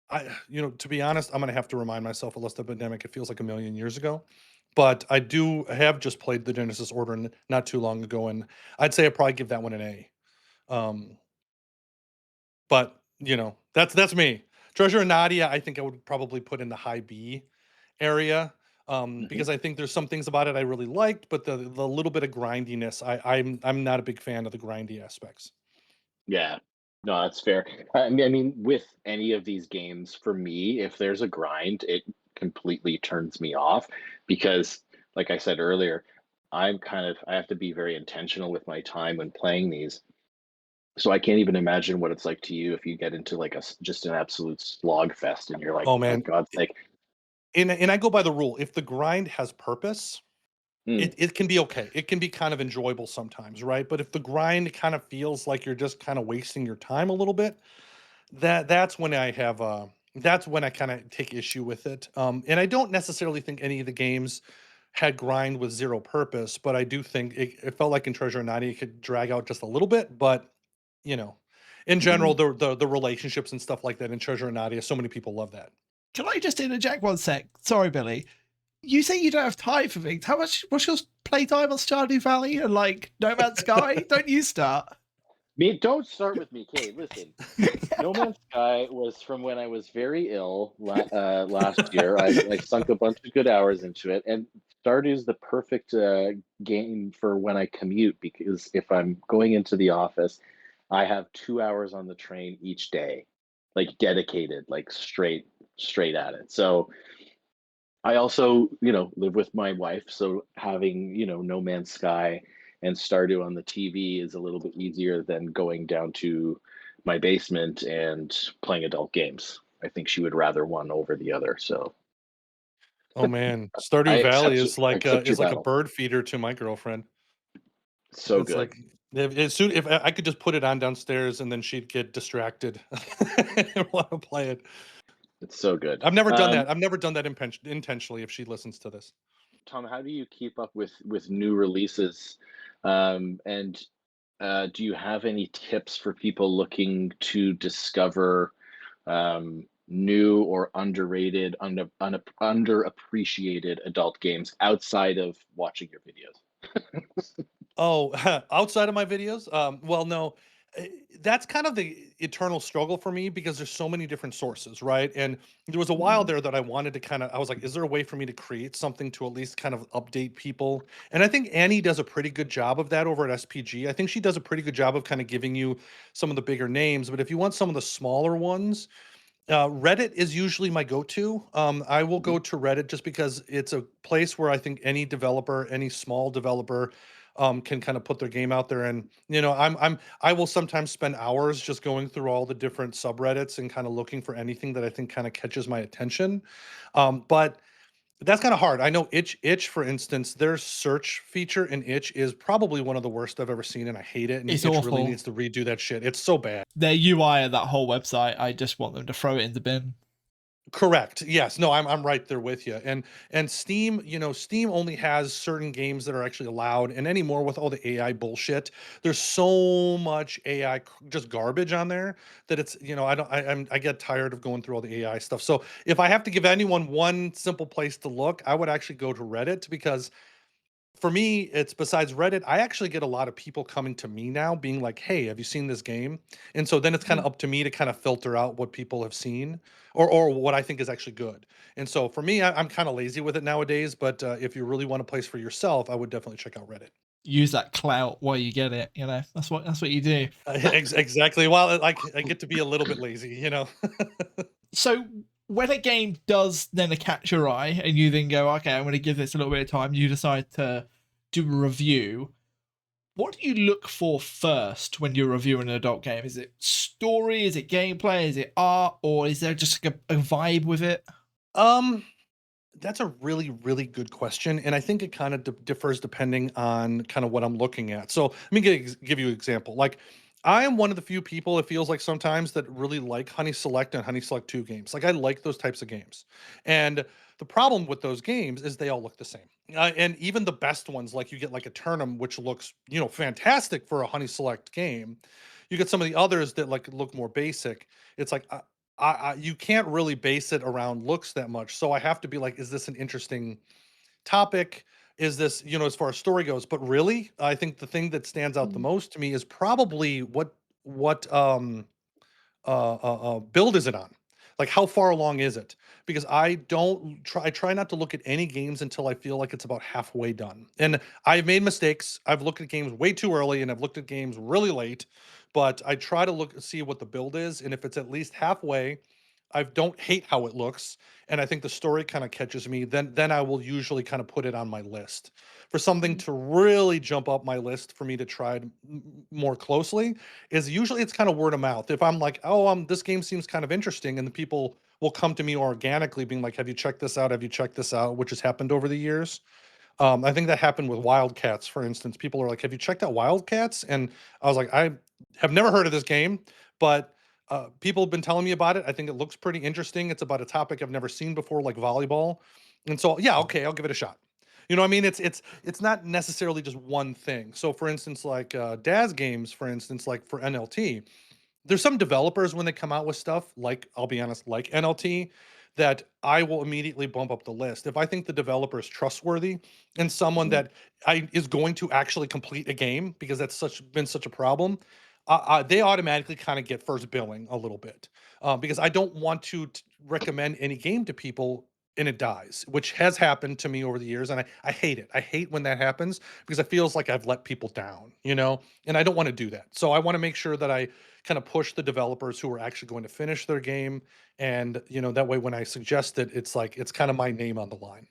to be honest, I'm gonna have to remind myself of Lust Epidemic. It feels like a million years ago, but I have just played the Genesis Order not too long ago, and I'd say I'd probably give that one an A. Um, but that's me. Treasure and Nadia, I think I would probably put in the high B area. Mhm. Because I think there's some things about it I really liked, but the little bit of grindiness, I'm not a big fan of the grindy aspects. Yeah. No, that's fair. I mean, with any of these games, for me, if there's a grind, it completely turns me off because, like I said earlier, I have to be very intentional with my time when playing these. So I can't even imagine what it's like to you if you get into like just an absolute slog fest and you're like, Oh for man, God's sake. and I go by the rule: if the grind has purpose, Mm, it can be okay. It can be kind of enjoyable sometimes, right? But if the grind kind of feels like you're just kind of wasting your time a little bit, that's when I kind of take issue with it. And I don't necessarily think any of the games had grind with zero purpose, but I do think it felt like in Treasure Night it could drag out just a little bit. But you know, in general, the relationships and stuff like that in Treasure and Nadia, so many people love that. Can I just interject one sec? Sorry, Billy. You say you don't have time for things. What's your playtime on Stardew Valley and like No Man's Sky? Don't you start? Don't start with me, Kate. Listen, No Man's Sky was from when I was very ill last year. I sunk a bunch of good hours into it, and Stardew's the perfect game for when I commute, because if I'm going into the office, I have 2 hours on the train each day, like dedicated, like straight at it. So I also, live with my wife, so having, No Man's Sky and Stardew on the TV is a little bit easier than going down to my basement and playing adult games. I think she would rather one over the other. So Oh man, I Stardew Valley I accept your is like a battle. bird feeder to my girlfriend. So It's good. like if I could just put it on downstairs and then she'd get distracted and want to play it. It's so good. I've never done that. I've never done that intentionally. If she listens to this, Tom, how do you keep up with new releases? And do you have any tips for people looking to discover new or underrated, underappreciated adult games outside of watching your videos? oh, outside of my videos, well, no, that's kind of the eternal struggle for me because there's so many different sources, right? And there was a while Mm, there that I wanted to I was like, is there a way for me to create something to at least kind of update people? And I think Annie does a pretty good job of that over at SPG. I think she does a pretty good job of kind of giving you some of the bigger names, but if you want some of the smaller ones, Reddit is usually my go-to. I will mhm. go to Reddit just because it's a place where I think any developer, any small developer, can kind of put their game out there. And I will sometimes spend hours just going through all the different subreddits and kind of looking for anything that I think kind of catches my attention. But that's kind of hard. I know Itch, for instance, their search feature in Itch is probably one of the worst I've ever seen, and I hate it. And It's Itch really awful. needs to redo that shit. It's so bad. Their UI and that whole website, I just want them to throw it in the bin. Correct. Yes. No, I'm right there with you. And Steam, Steam only has certain games that are actually allowed. And anymore with all the AI bullshit, there's so much AI just garbage on there that it's, I get tired of going through all the AI stuff. So if I have to give anyone one simple place to look, I would actually go to Reddit because for me, it's besides Reddit, I actually get a lot of people coming to me now being like, "Hey, have you seen this game?" And so then it's kind of up to me to kind of filter out what people have seen or what I think is actually good. And so for me, I'm kind of lazy with it nowadays, but if you really want a place for yourself, I would definitely check out Reddit. Use that clout while you get it. That's what you do. Exactly. Well, I get to be a little bit lazy. So when a game does then catch your eye, and you then go, okay, I'm going to give this a little bit of time. You decide to do a review. What do you look for first when you're reviewing an adult game? Is it story? Is it gameplay? Is it art? Or is there just like a vibe with it? Um, That's a really, really good question, and I think it kind of differs depending on kind of what I'm looking at. So let me give you an example. Like, I am one of the few people it feels like sometimes that really like Honey Select and Honey Select 2 games. Like, I like those types of games, and the problem with those games is they all look the same. And even the best ones, like you get like a Turnum, which looks fantastic for a Honey Select game. You get some of the others that like look more basic. It's like you can't really base it around looks that much. So I have to be like, is this an interesting topic? Is this, as far as story goes? But really, I think the thing that stands out the most to me is probably what build is it on? Like how far along is it? Because I try not to look at any games until I feel like it's about halfway done. And I've made mistakes. I've looked at games way too early and I've looked at games really late, but I try to see what the build is. And if it's at least halfway, I don't hate how it looks. And I think the story kind of catches me, then I will usually kind of put it on my list. For something to really jump up my list for me to try more closely is usually it's kind of word of mouth. If I'm like, oh, this game seems kind of interesting, and the people will come to me organically, being like, "Have you checked this out? Have you checked this out?" Which has happened over the years. I think that happened with Wildcats, for instance. People are like, "Have you checked out Wildcats?" And I was like, "I have never heard of this game, but people have been telling me about it. I think it looks pretty interesting. It's about a topic I've never seen before, like volleyball." And so, yeah, okay, I'll give it a shot. You know what I mean? It's not necessarily just one thing. So for instance, like Daz games, for instance, like for NLT, there's some developers when they come out with stuff, like I'll be honest, like NLT, that I will immediately bump up the list. If I think the developer is trustworthy and someone Mhm. that I is going to actually complete a game, because that's been such a problem, they automatically kind of get first billing a little bit, because I don't want to recommend any game to people and it dies, which has happened to me over the years, and I hate it. I hate when that happens because it feels like I've let people down, and I don't want to do that. So I want to make sure that I kind of push the developers who are actually going to finish their game, and that way when I suggest it, it's like it's kind of my name on the line.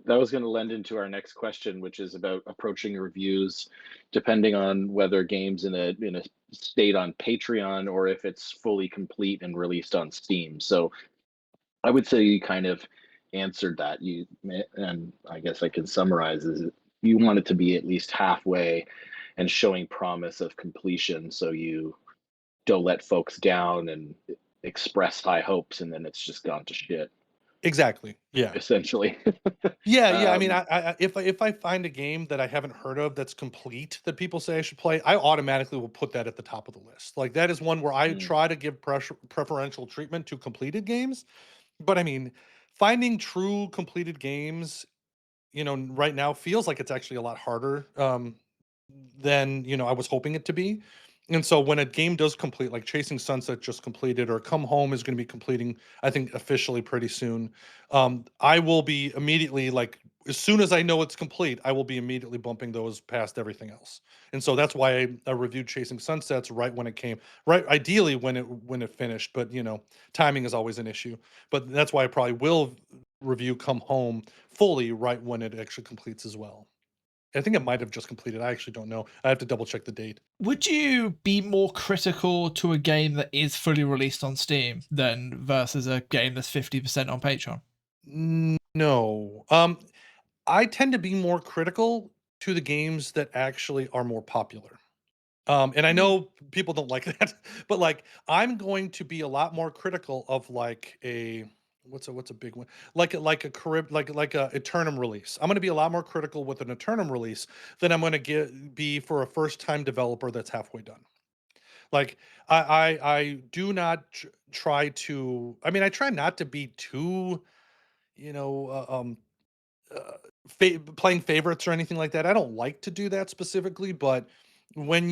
That was going to lend into our next question, which is about approaching reviews, depending on whether games in a state on Patreon or if it's fully complete and released on Steam. So I would say you kind of answered that. And I guess I can summarize is you want it to be at least halfway and showing promise of completion, so you don't let folks down and express high hopes and then it's just gone to shit, Exactly. Yeah. essentially. Yeah, yeah. I mean, um, if I find a game that I haven't heard of that's complete that people say I should play, I automatically will put that at the top of the list. Like that is one where I mm, try to give preferential treatment to completed games. But I mean, finding true completed games, right now feels like it's actually a lot harder than I was hoping it to be. And so when a game does complete, like Chasing Sunset just completed, or Come Home is going to be completing, I think officially pretty soon. I will be immediately like, as soon as I know it's complete, I will be immediately bumping those past everything else. And so that's why I reviewed Chasing Sunsets right when it came, right ideally when it finished, but timing is always an issue. But that's why I probably will review Come Home fully right when it actually completes as well. I think it might have just completed. I actually don't know. I have to double check the date. Would you be more critical to a game that is fully released on Steam than versus a game that's 50% on Patreon? No. I tend to be more critical to the games that actually are more popular. And I mm, know people don't like that, but like I'm going to be a lot more critical of like a what's a big one, like a Carib like a Eternum release. I'm going to be a lot more critical with an Eternum release than I'm going to be for a first time developer that's halfway done. Like I do not try to. I mean, I try not to be too you know uh, playing favorites or anything like that. I don't like to do that specifically, but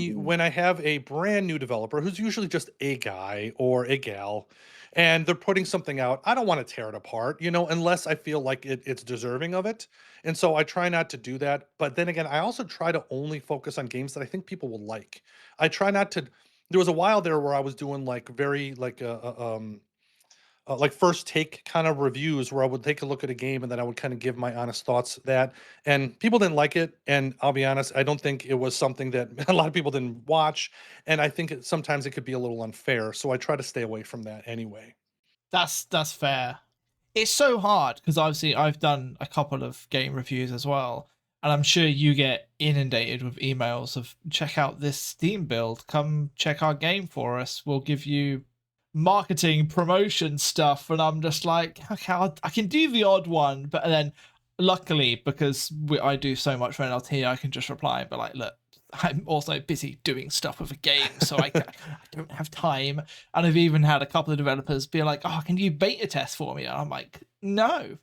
mm, when I have a brand new developer who's usually just a guy or a gal, and they're putting something out, I don't want to tear it apart, unless I feel like it's deserving of it. And so I try not to do that. But then again, I also try to only focus on games that I think people will like. I try not to. There was a while there where I was doing like very like first take kind of reviews where I would take a look at a game and then I would kind of give my honest thoughts that, and people didn't like it. And I'll be honest, I don't think it was something that a lot of people didn't watch. And I think sometimes it could be a little unfair. So I try to stay away from that anyway. That's fair. It's so hard because obviously I've done a couple of game reviews as well, and I'm sure you get inundated with emails of check out this Steam build, come check our game for us. We'll give you marketing promotion stuff, and I'm just like, okay, I can do the odd one, but then luckily because I do so much for NLT, I can just reply and be like, look. I'm also busy doing stuff with a game, so I don't have time. And I've even had a couple of developers be like, "Oh, can you beta test for me?" And I'm like, "No,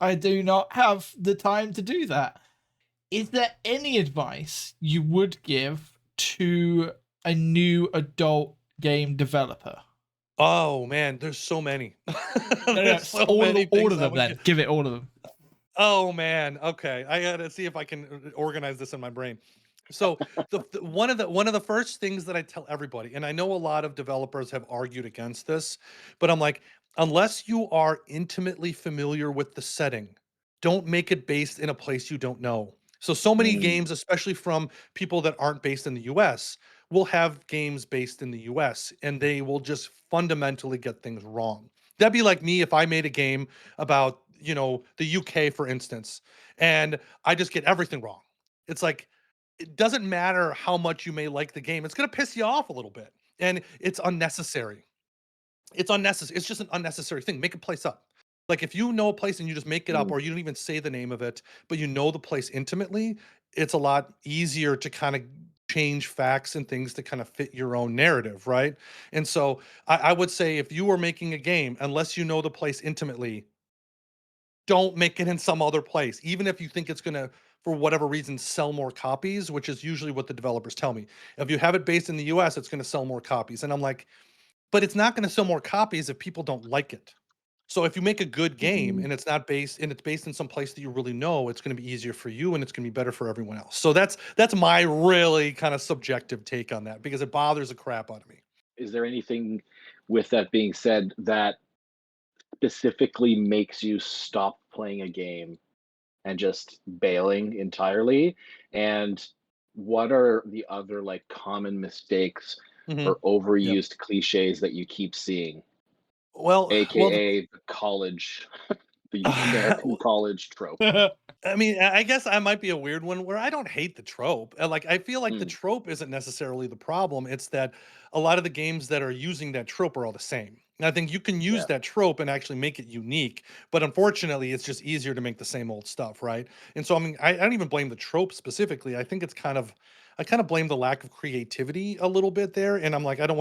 I do not have the time to do that." Is there any advice you would give to a new adult game developer? Oh man, there's so many. No, no, There's so many all things of I them. would Then get. give it all of them. Oh man. Okay. I gotta see if I can organize this in my brain. So one of the first things that I tell everybody, and I know a lot of developers have argued against this, but I'm like, unless you are intimately familiar with the setting, don't make it based in a place you don't know. So many mm, games, especially from people that aren't based in the US, will have games based in the US and they will just fundamentally get things wrong. That'd be like me if I made a game about, the UK, for instance, and I just get everything wrong. It's like it doesn't matter how much you may like the game, it's gonna piss you off a little bit, and it's unnecessary. It's unnecessary. It's just an unnecessary thing. Make it place up. Like if you know a place and you just make it up, Mm. or you don't even say the name of it, but you know the place intimately, it's a lot easier to kind of change facts and things to kind of fit your own narrative, right? And so I would say if you are making a game, unless you know the place intimately, don't make it in some other place, even if you think it's going to, for whatever reason, sell more copies, which is usually what the developers tell me. If you have it based in the US, it's going to sell more copies. And I'm like, but it's not going to sell more copies if people don't like it. So if you make a good game Mhm. and it's based in some place that you really know, it's going to be easier for you and it's going to be better for everyone else. So that's my really kind of subjective take on that because it bothers the crap out of me. Is there anything, with that being said, that specifically makes you stop playing a game and just bailing entirely? And what are the other like common mistakes Mhm. or Yep. overused cliches that you keep seeing, Well, aka the college, the American college trope? I mean, I guess I might be a weird one where I don't hate the trope. Like, I feel like the Mm, trope isn't necessarily the problem. It's that a lot of the games that are using that trope are all the same. And I think you can use yeah. that trope and actually make it unique, but unfortunately, it's just easier to make the same old stuff, right? And so, I mean, I don't even blame the trope specifically. I think I kind of blame the lack of creativity a little bit there. And I'm like, I'm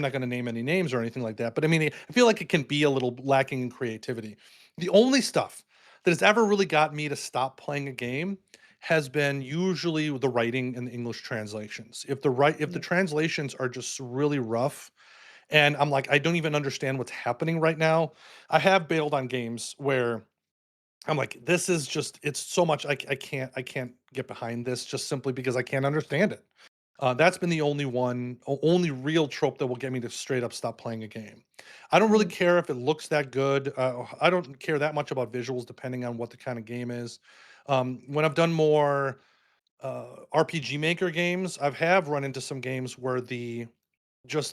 not going to name any names or anything like that. But I mean, I feel like it can be a little lacking in creativity. The only stuff that has ever really got me to stop playing a game has been usually the writing and the English translations. If the Mm, translations are just really rough and I'm like, I don't even understand what's happening right now. I have bailed on games where I'm like, this is just it's so much I can't get behind this just simply because I can't understand it. That's been the only real trope that will get me to straight up stop playing a game. I don't really mm, care if it looks that good. I don't care that much about visuals, depending on what the kind of game is. When I've done more RPG Maker games, have run into some games where the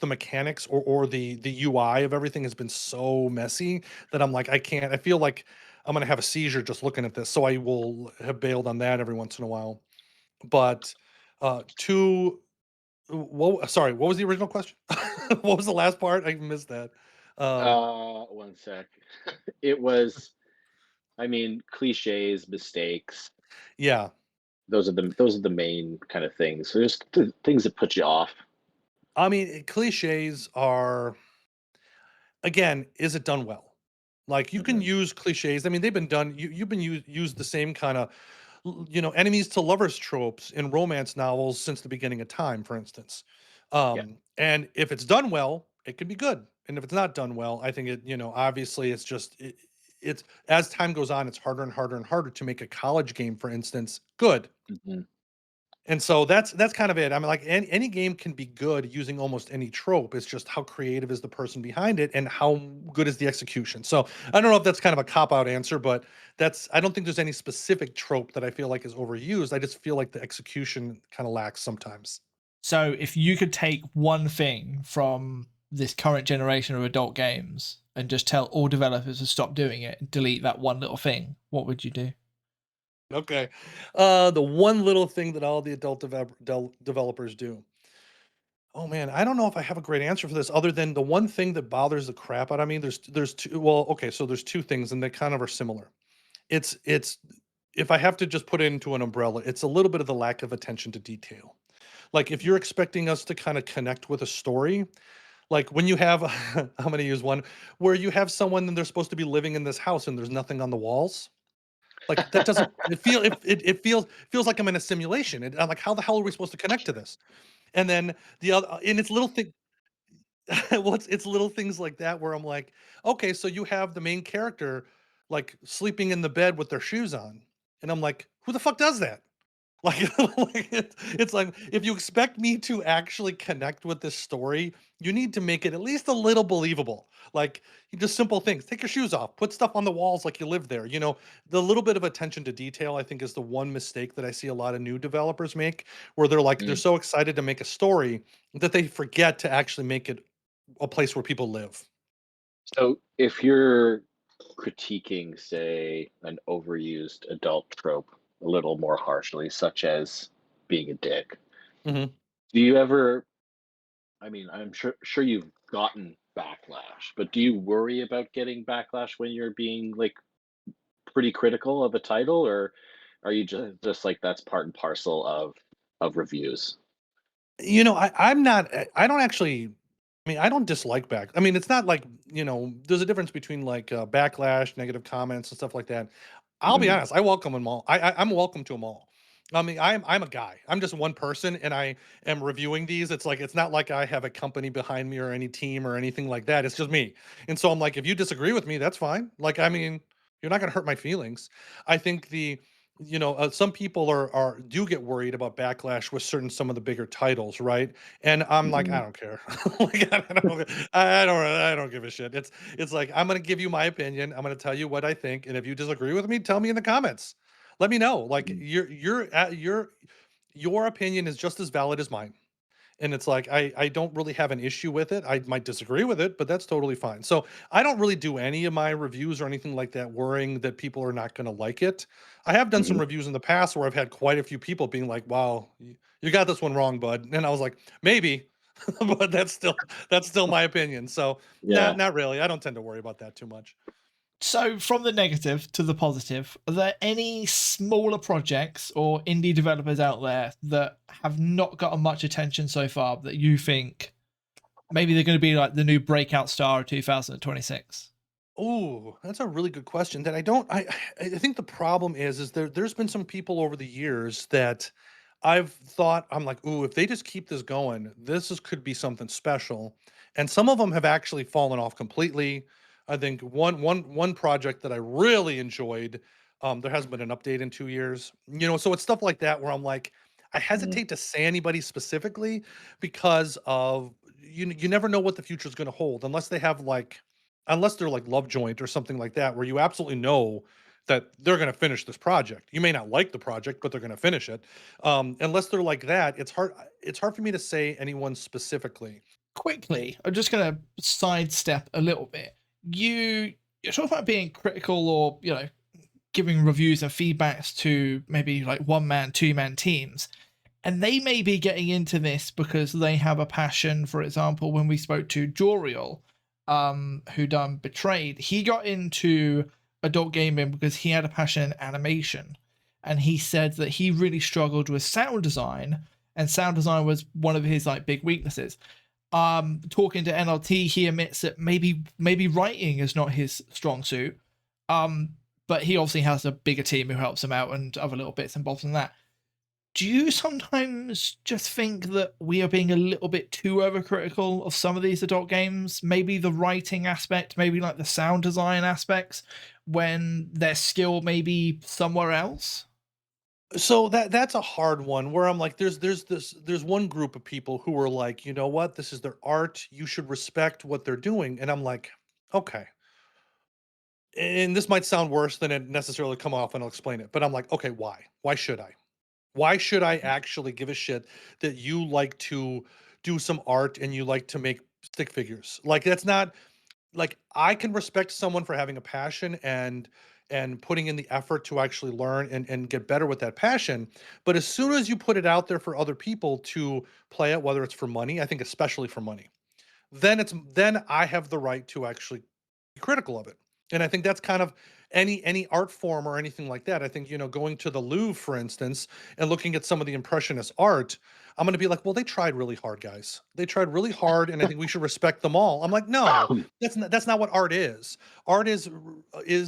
mechanics or the UI of everything has been so messy that I'm like, I can't. I feel like I'm gonna have a seizure just looking at this. So I will have bailed on that every once in a while. But two sorry, what was the original question? What was the last part? I missed that. Um, one sec. It was, I mean, cliches, mistakes. yeah. Those are the main kind of things. So there's things that put you off. I mean, cliches are again, is it done well? Like you can Hmm. use cliches. I mean, they've been done. You've been used the same kind of enemies to lovers tropes in romance novels since the beginning of time, for instance. Yeah. And if it's done well, it can be good. And if it's not done well, I think obviously it's as time goes on, it's harder and harder and harder to make a college game, for instance, good. Hmm. And so that's kind of it. I mean, like any game can be good using almost any trope. It's just how creative is the person behind it and how good is the execution. So I don't know if that's kind of a cop out answer, but I don't think there's any specific trope that I feel like is overused. I just feel like the execution kind of lacks sometimes. So, if you could take one thing from this current generation of adult games and just tell all developers to stop doing it and delete that one little thing, what would you do? Okay. The one little thing that all the adult developers do. Oh man, I don't know if I have a great answer for this other than the one thing that bothers the crap out of me. There's two well, okay, so there's two things and they kind of are similar. It's if I have to just put it into an umbrella, it's a little bit of the lack of attention to detail. Like if you're expecting us to kind of connect with a story, like when you have I'm going to use one where you have someone and they're supposed to be living in this house and there's nothing on the walls. Like that doesn't it feels like I'm in a simulation. I'm like, how the hell are we supposed to connect to this? And then the other and it's little thing well, it's little things like that where I'm like, okay, so you have the main character like sleeping in the bed with their shoes on. And I'm like, who the fuck does that? Like, it's like if you expect me to actually connect with this story, you need to make it at least a little believable. Like just simple things. Take your shoes off, put stuff on the walls like you live there. The little bit of attention to detail, I think, is the one mistake that I see a lot of new developers make, where they're Mm. so excited to make a story that they forget to actually make it a place where people live. So if you're critiquing, say, an overused adult trope a little more harshly, such as being a dick, Mhm. do you ever? I mean, I'm sure you've gotten backlash, but do you worry about getting backlash when you're being like pretty critical of a title, or are you just like that's part and parcel of reviews? I'm not. I don't actually. I mean, I don't dislike back. I mean, it's not like There's a difference between like backlash, negative comments, and stuff like that. I'll be Mhm. honest. I welcome them all. I'm welcome to them all. I mean, I'm a guy. I'm just one person, and I am reviewing these. It's not like I have a company behind me or any team or anything like that. It's just me. And so I'm like, if you disagree with me, that's fine. Like, I mean, you're not going to hurt my feelings. I think some people are do get worried about backlash with some of the bigger titles, right? And I'm like, I Mhm. don't care. Like, I don't give a shit. It's like, I'm gonna give you my opinion. I'm gonna tell you what I think, and if you disagree with me, tell me in the comments. Let me know. Like, Mhm. your opinion is just as valid as mine. And it's like, I don't really have an issue with it. I might disagree with it, but that's totally fine. So I don't really do any of my reviews or anything like that worrying that people are not going to like it. I have done some Mhm. reviews in the past where I've had quite a few people being like, "Wow, you got this one wrong, bud." And I was like, "Maybe." But that's still my opinion. So Yeah. not really. I don't tend to worry about that too much. So, from the negative to the positive, are there any smaller projects or indie developers out there that have not gotten much attention so far that you think maybe they're going to be like the new breakout star of 2026? Oh, that's a really good question that I don't I think the problem is there's been some people over the years that I've thought I'm like, "Ooh, if they just keep this going, could be something special." And some of them have actually fallen off completely. I think one project that I really enjoyed, there hasn't been an update in 2 years. So it's stuff like that where I'm like, I Mhm. hesitate to say anybody specifically because of you never know what the future is going to hold unless they're like Love Joint or something like that, where you absolutely know that they're going to finish this project. You may not like the project, but they're going to finish it. Unless they're like that, it's hard for me to say anyone specifically. Quickly, I'm just going to sidestep a little bit. You're talking about being critical or, giving reviews and feedbacks to maybe like one man, two man teams. And they may be getting into this because they have a passion. For example, when we spoke to Joriel, who done Betrayed, he got into adult gaming because he had a passion in animation. And he said that he really struggled with sound design, and sound design was one of his like big weaknesses. Talking to NLT, he admits that maybe writing is not his strong suit. Um, but he obviously has a bigger team who helps him out and other little bits and bobs than that. Do you sometimes just think that we are being a little bit too overcritical of some of these adult games? Maybe the writing aspect, maybe like the sound design aspects, when their skill may be somewhere else? So that's a hard one where I'm like, there's one group of people who are like, you know what, this is their art. You should respect what they're doing. And I'm like, okay. And this might sound worse than it necessarily come off, and I'll explain it. But I'm like, okay, why? Why should I? Why should I actually give a shit that you like to do some art and you like to make stick figures? Like, that's not like, I can respect someone for having a passion and putting in the effort to actually learn and get better with that passion. But as soon as you put it out there for other people to play it, whether it's for money, I think especially for money, then I have the right to actually be critical of it. And I think that's kind of any art form or anything like that. I think, going to the Louvre, for instance, and looking at some of the impressionist art, I'm going to be like, well, they tried really hard, guys. They tried really hard, and I think we should respect them all. I'm like, no, that's not what art is. Art is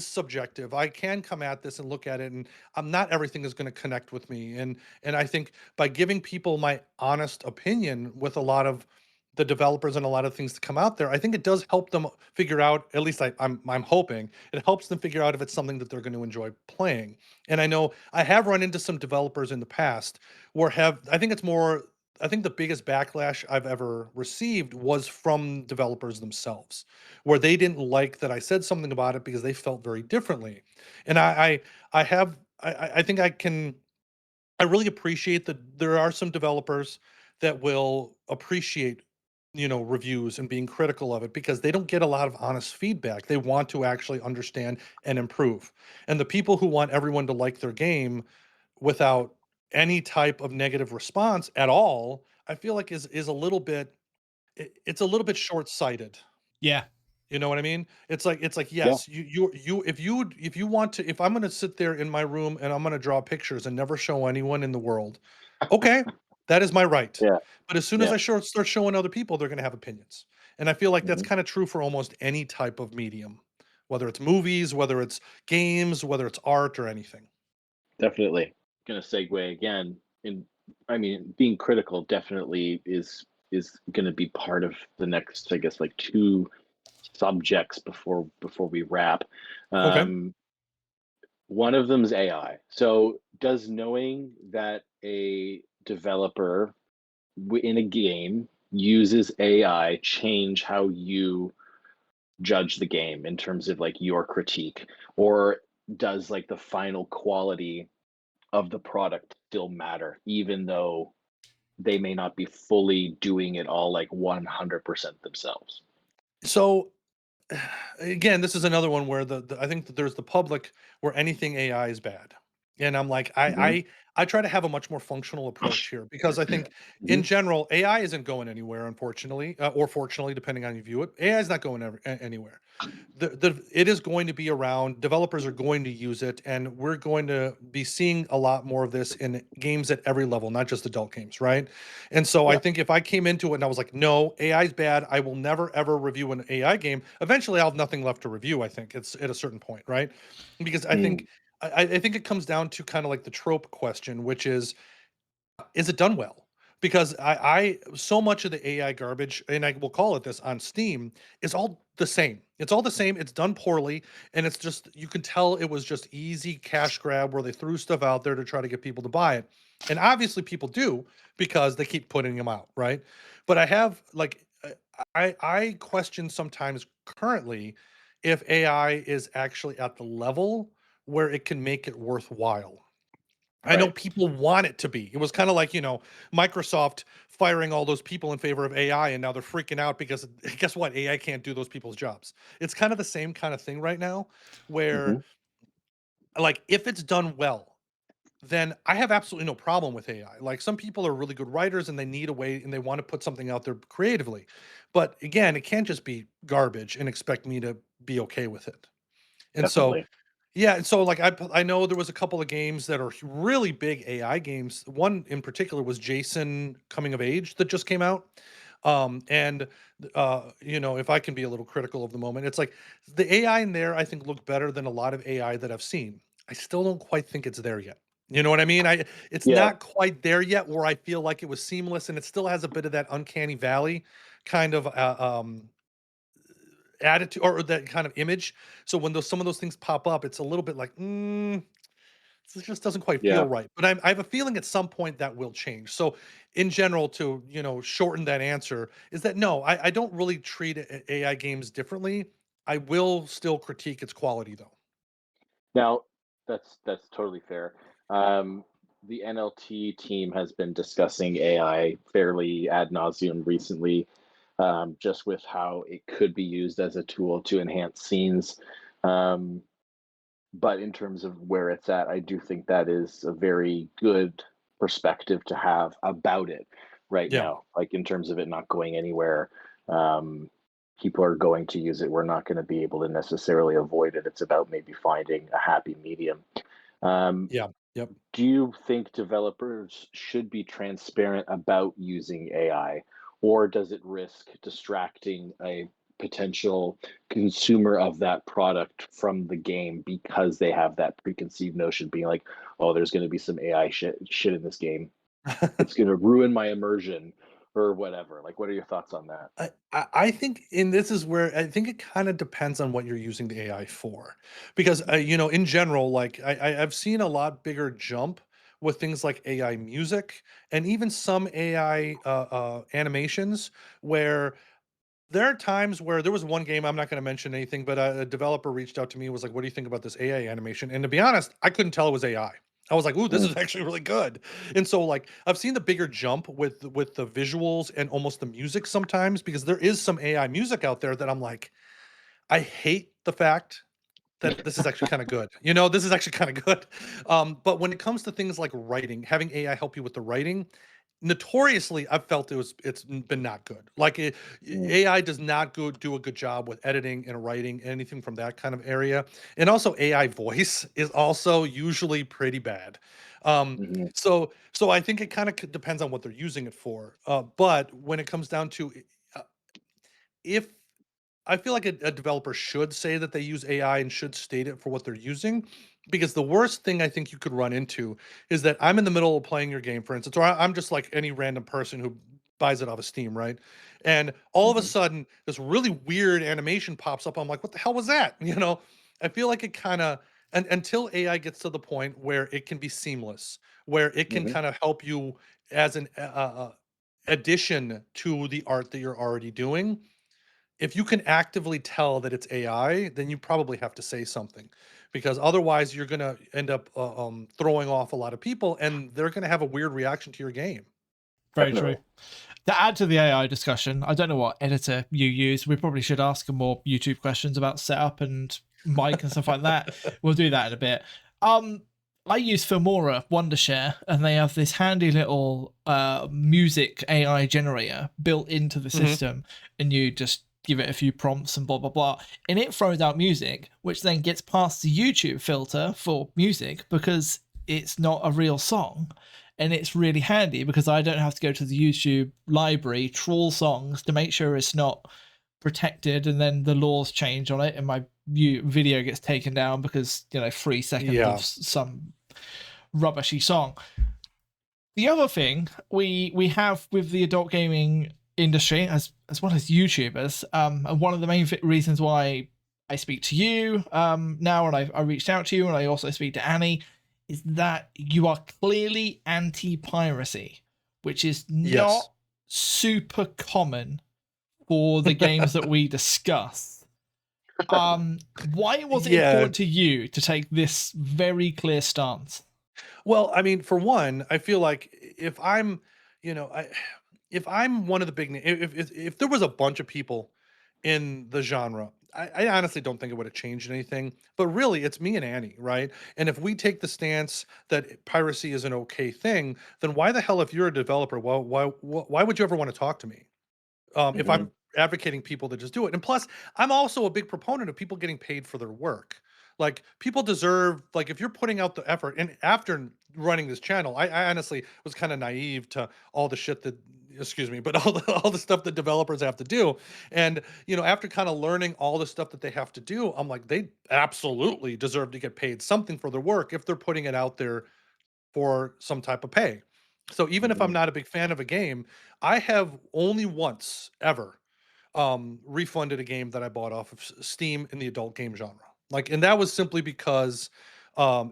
subjective. I can come at this and look at it, and I'm not everything is going to connect with me. And I think by giving people my honest opinion with a lot of the developers and a lot of things to come out there, I think it does help them figure out. At least I'm hoping it helps them figure out if it's something that they're going to enjoy playing. And I know I have run into some developers in the past where have I think it's more. I think the biggest backlash I've ever received was from developers themselves, where they didn't like that I said something about it because they felt very differently. And I think I really appreciate that there are some developers that will appreciate, reviews and being critical of it because they don't get a lot of honest feedback. They want to actually understand and improve. And the people who want everyone to like their game without any type of negative response at all, I feel like is a little bit it's a little bit short-sighted. Yeah. You know what I mean? It's like, Yeah. yes, you if you want to, if I'm gonna sit there in my room and I'm gonna draw pictures and never show anyone in the world, okay, that is my right. Yeah. But as soon as Yeah. I start showing other people, they're gonna have opinions. And I feel like that's Hmm. kind of true for almost any type of medium, whether it's movies, whether it's games, whether it's art or anything. Definitely. Gonna segue again. In I mean, being critical definitely is gonna be part of the next, I guess, like two subjects before we wrap. Okay. Um, One of them is AI. So, does knowing that a developer in a game uses AI change how you judge the game in terms of like your critique, or does like the final quality of the product still matter, even though they may not be fully doing it all like 100% themselves? So again, this is another one where I think that there's the public where anything AI is bad. And I'm like, Hmm. I try to have a much more functional approach here because I think Hmm. in general, AI isn't going anywhere, unfortunately, or fortunately, depending on how you view it. AI is not going anywhere. It is going to be around. Developers are going to use it, and we're going to be seeing a lot more of this in games at every level, not just adult games, right? And so I Yeah. think if I came into it and I was like, no, AI is bad, I will never ever review an AI game. Eventually, I'll have nothing left to review. I think it's at a certain point, right? Because I Mm. think I think it comes down to kind of like the trope question, which is it done well? Because I so much of the AI garbage, and I will call it this on Steam, is all the same. It's all the same. It's done poorly, and it's just you can tell it was just easy cash grab where they threw stuff out there to try to get people to buy it. And obviously people do because they keep putting them out, right? But I have like I question sometimes currently if AI is actually at the level where it can make it worthwhile. I know Right. people want it to be. It was kind of like, Microsoft firing all those people in favor of AI, and now they're freaking out because guess what? AI can't do those people's jobs. It's kind of the same kind of thing right now, where Hmm. like if it's done well, then I have absolutely no problem with AI. Like some people are really good writers and they need a way and they want to put something out there creatively. But again, it can't just be garbage and expect me to be okay with it. And so Definitely. yeah, and so, like, I know there was a couple of games that are really big AI games. One in particular was Jason Coming of Age that just came out. And if I can be a little critical of the moment, it's like the AI in there I think looked better than a lot of AI that I've seen. I still don't quite think it's there yet. You know what I mean? It's Yeah. not quite there yet where I feel like it was seamless and it still has a bit of that uncanny valley kind of attitude or that kind of image. So when those some of those things pop up, it's a little bit like, it just doesn't quite feel Yeah. right. But I have a feeling at some point that will change. So in general, to shorten that answer, is that no, I don't really treat AI games differently. I will still critique its quality though. Now, that's totally fair. Um, the NLT team has been discussing AI fairly ad nauseum recently, just with how it could be used as a tool to enhance scenes. Um, but in terms of where it's at, I do think that is a very good perspective to have about it right Yeah. now. Like in terms of it not going anywhere, um, people are going to use it. We're not going to be able to necessarily avoid it. It's about maybe finding a happy medium. Um, Yeah. Yep. do you think developers should be transparent about using AI, or does it risk distracting a potential consumer of that product from the game because they have that preconceived notion being like, oh, there's going to be some AI shit in this game. It's going to ruin my immersion or whatever. Like, what are your thoughts on that? I think, and this is where I think it kind of depends on what you're using the AI for, because in general, like I've seen a lot bigger jump with things like AI music and even some AI animations where there are times where there was one game, I'm not going to mention anything, but a developer reached out to me and was like, "What do you think about this AI animation?" And to be honest, I couldn't tell it was AI. I was like, "Ooh, this Mm. is actually really good." And so, like, I've seen the bigger jump with the visuals and almost the music sometimes because there is some AI music out there that I'm like, I hate the fact that this is actually kind of good. This is actually kind of good. But when it comes to things like writing, having AI help you with the writing, notoriously, I've felt it's been not good. Like Mm. AI does not do a good job with editing and writing, anything from that kind of area. And also AI voice is also usually pretty bad. Mhm. So I think it kind of depends on what they're using it for. But when it comes down to uh, if I feel like a developer should say that they use AI and should state it for what they're using, because the worst thing I think you could run into is that I'm in the middle of playing your game, for instance, or I'm just like any random person who buys it off of Steam, right? And all of a Mhm. sudden, this really weird animation pops up. I'm like, what the hell was that? You know, I feel like it kind of, and until AI gets to the point where it can be seamless, where it can Mhm. kind of help you as an addition to the art that you're already doing, if you can actively tell that it's AI, then you probably have to say something, because otherwise you're going to end up throwing off a lot of people, and they're going to have a weird reaction to your game. Very true. Definitely. To add to the AI discussion, I don't know what editor you use. We probably should ask him more YouTube questions about setup and mic and stuff like that. We'll do that in a bit. Um, I use Filmora Wondershare, and they have this handy little music AI generator built into the Hmm. system, and you just give it a few prompts and blah blah blah, and it throws out music, which then gets past the YouTube filter for music because it's not a real song. And it's really handy because I don't have to go to the YouTube library, trawl songs to make sure it's not protected, and then the laws change on it, and my video gets taken down because 3 seconds of Yeah. some rubbishy song. The other thing we have with the adult gaming industry, as well as YouTubers, and one of the main reasons why I speak to you now, and I reached out to you, and I also speak to Annie, is that you are clearly anti-piracy, which is Yes. not super common for the games that we discuss. Why was it Yeah. important to you to take this very clear stance? Well, I mean, for one, I feel like if I'm, you know, if I'm one of the big, if there was a bunch of people in the genre, I honestly don't think it would have changed anything. But really, it's me and Annie, right? And if we take the stance that piracy is an okay thing, then why the hell, if you're a developer, why would you ever want to talk to me? If Mhm. I'm advocating people to just do it. And plus, I'm also a big proponent of people getting paid for their work. Like, people deserve, like, if you're putting out the effort, and after running this channel, I honestly was kind of naive to all the shit that, excuse me, but all the stuff that developers have to do. And, after kind of learning all the stuff that they have to do, I'm like, they absolutely deserve to get paid something for their work if they're putting it out there for some type of pay. So even if I'm Mhm. not a big fan of a game, I have only once ever refunded a game that I bought off of Steam in the adult game genre. Like, and that was simply because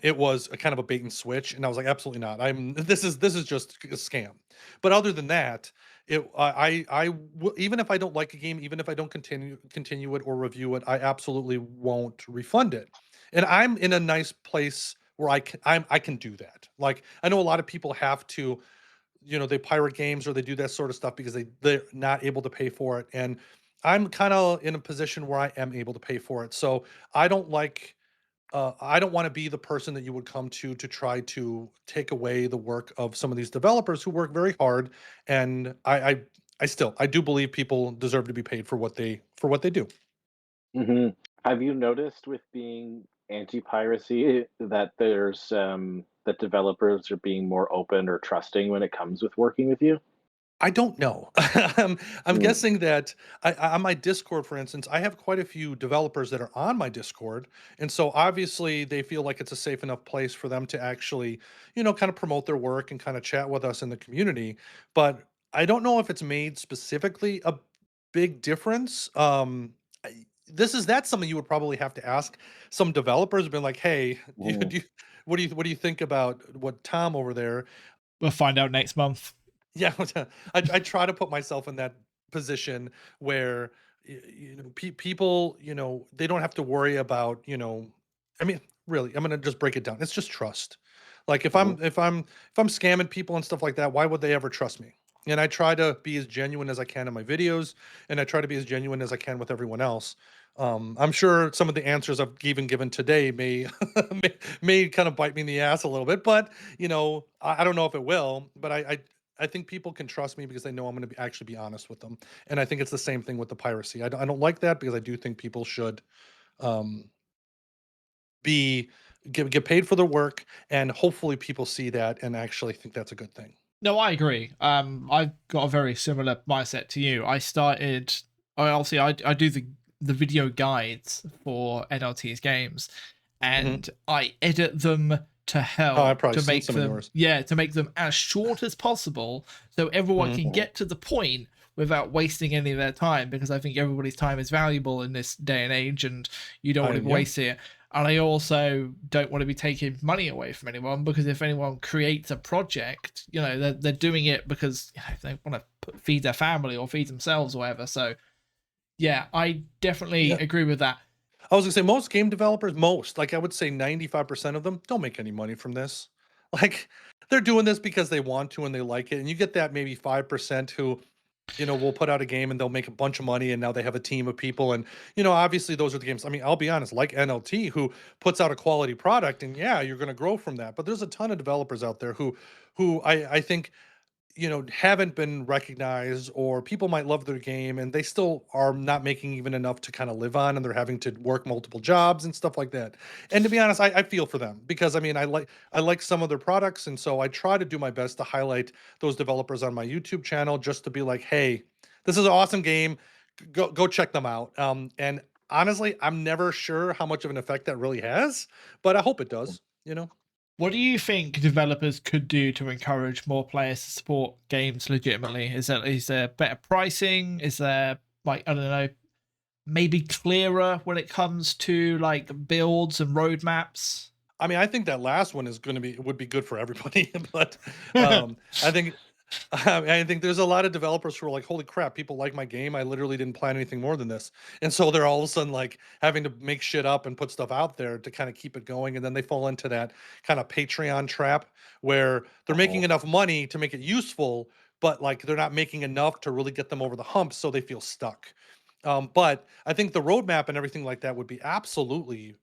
it was a kind of a bait and switch, and I was like, absolutely not. This is just a scam. But other than that, even if I don't like a game, even if I don't continue it or review it, I absolutely won't refund it. And I'm in a nice place where I can do that. Like, I know a lot of people have to, they pirate games or they do that sort of stuff because they're not able to pay for it. And I'm kind of in a position where I am able to pay for it. So I don't like I don't want to be the person that you would come to try to take away the work of some of these developers who work very hard. And I do believe people deserve to be paid for what they do. Mhm. Have you noticed with being anti-piracy that that developers are being more open or trusting when it comes with working with you? I don't know. I'm Mm. guessing that on my Discord, for instance, I have quite a few developers that are on my Discord, and so obviously they feel like it's a safe enough place for them to actually, kind of promote their work and kind of chat with us in the community. But I don't know if it's made specifically a big difference. That's something you would probably have to ask some developers. Been like, hey, Mhm. what do you think about what Tom over there? We'll find out next month. Yeah, I try to put myself in that position where people, they don't have to worry about, I mean, really, I'm gonna just break it down. It's just trust. Like, Mhm. if I'm scamming people and stuff like that, why would they ever trust me? And I try to be as genuine as I can in my videos, and I try to be as genuine as I can with everyone else. I'm sure some of the answers I've even given today may may kind of bite me in the ass a little bit, but I don't know if it will. But I think people can trust me because they know I'm going to actually be honest with them. And I think it's the same thing with the piracy. I don't like that because I do think people should um, be get paid for their work, and hopefully people see that and actually think that's a good thing. No, I agree. I've got a very similar mindset to you. I do the video guides for NLT's games, Hmm. and I edit them to Oh, I've hell probably to seen make some of them, yours. yeah, to make them as short as possible so everyone Hmm. can get to the point without wasting any of their time, because I think everybody's time is valuable in this day and age, and you don't want to Yeah. waste it. And I also don't want to be taking money away from anyone, because if anyone creates a project, they're doing it because they want to feed their family or feed themselves or whatever. So yeah, I definitely Yeah. agree with that. I was gonna say most game developers, like I would say 95% of them don't make any money from this. Like they're doing this because they want to and they like it. And you get that maybe 5% who, will put out a game and they'll make a bunch of money and now they have a team of people. And, obviously those are the games. I mean, I'll be honest, like NLT, who puts out a quality product, and yeah, you're gonna grow from that. But there's a ton of developers out there who I think haven't been recognized, or people might love their game and they still are not making even enough to kind of live on, and they're having to work multiple jobs and stuff like that. And to be honest, I feel for them because I mean I like some of their products, and so I try to do my best to highlight those developers on my YouTube channel just to be like, hey, this is an awesome game. Go check them out. And honestly, I'm never sure how much of an effect that really has, but I hope it does. What do you think developers could do to encourage more players to support games legitimately? Is there better pricing? Is there, like, I don't know, maybe clearer when it comes to like builds and roadmaps? I mean, I think that last one is going to would be good for everybody, but I think I think there's a lot of developers who are like, "Holy crap, people like my game. I literally didn't plan anything more than this," and so they're all of a sudden like having to make shit up and put stuff out there to kind of keep it going, and then they fall into that kind of Patreon trap where they're making Uh-huh. enough money to make it useful, but like they're not making enough to really get them over the hump, so they feel stuck. But I think the roadmap and everything like that would be absolutely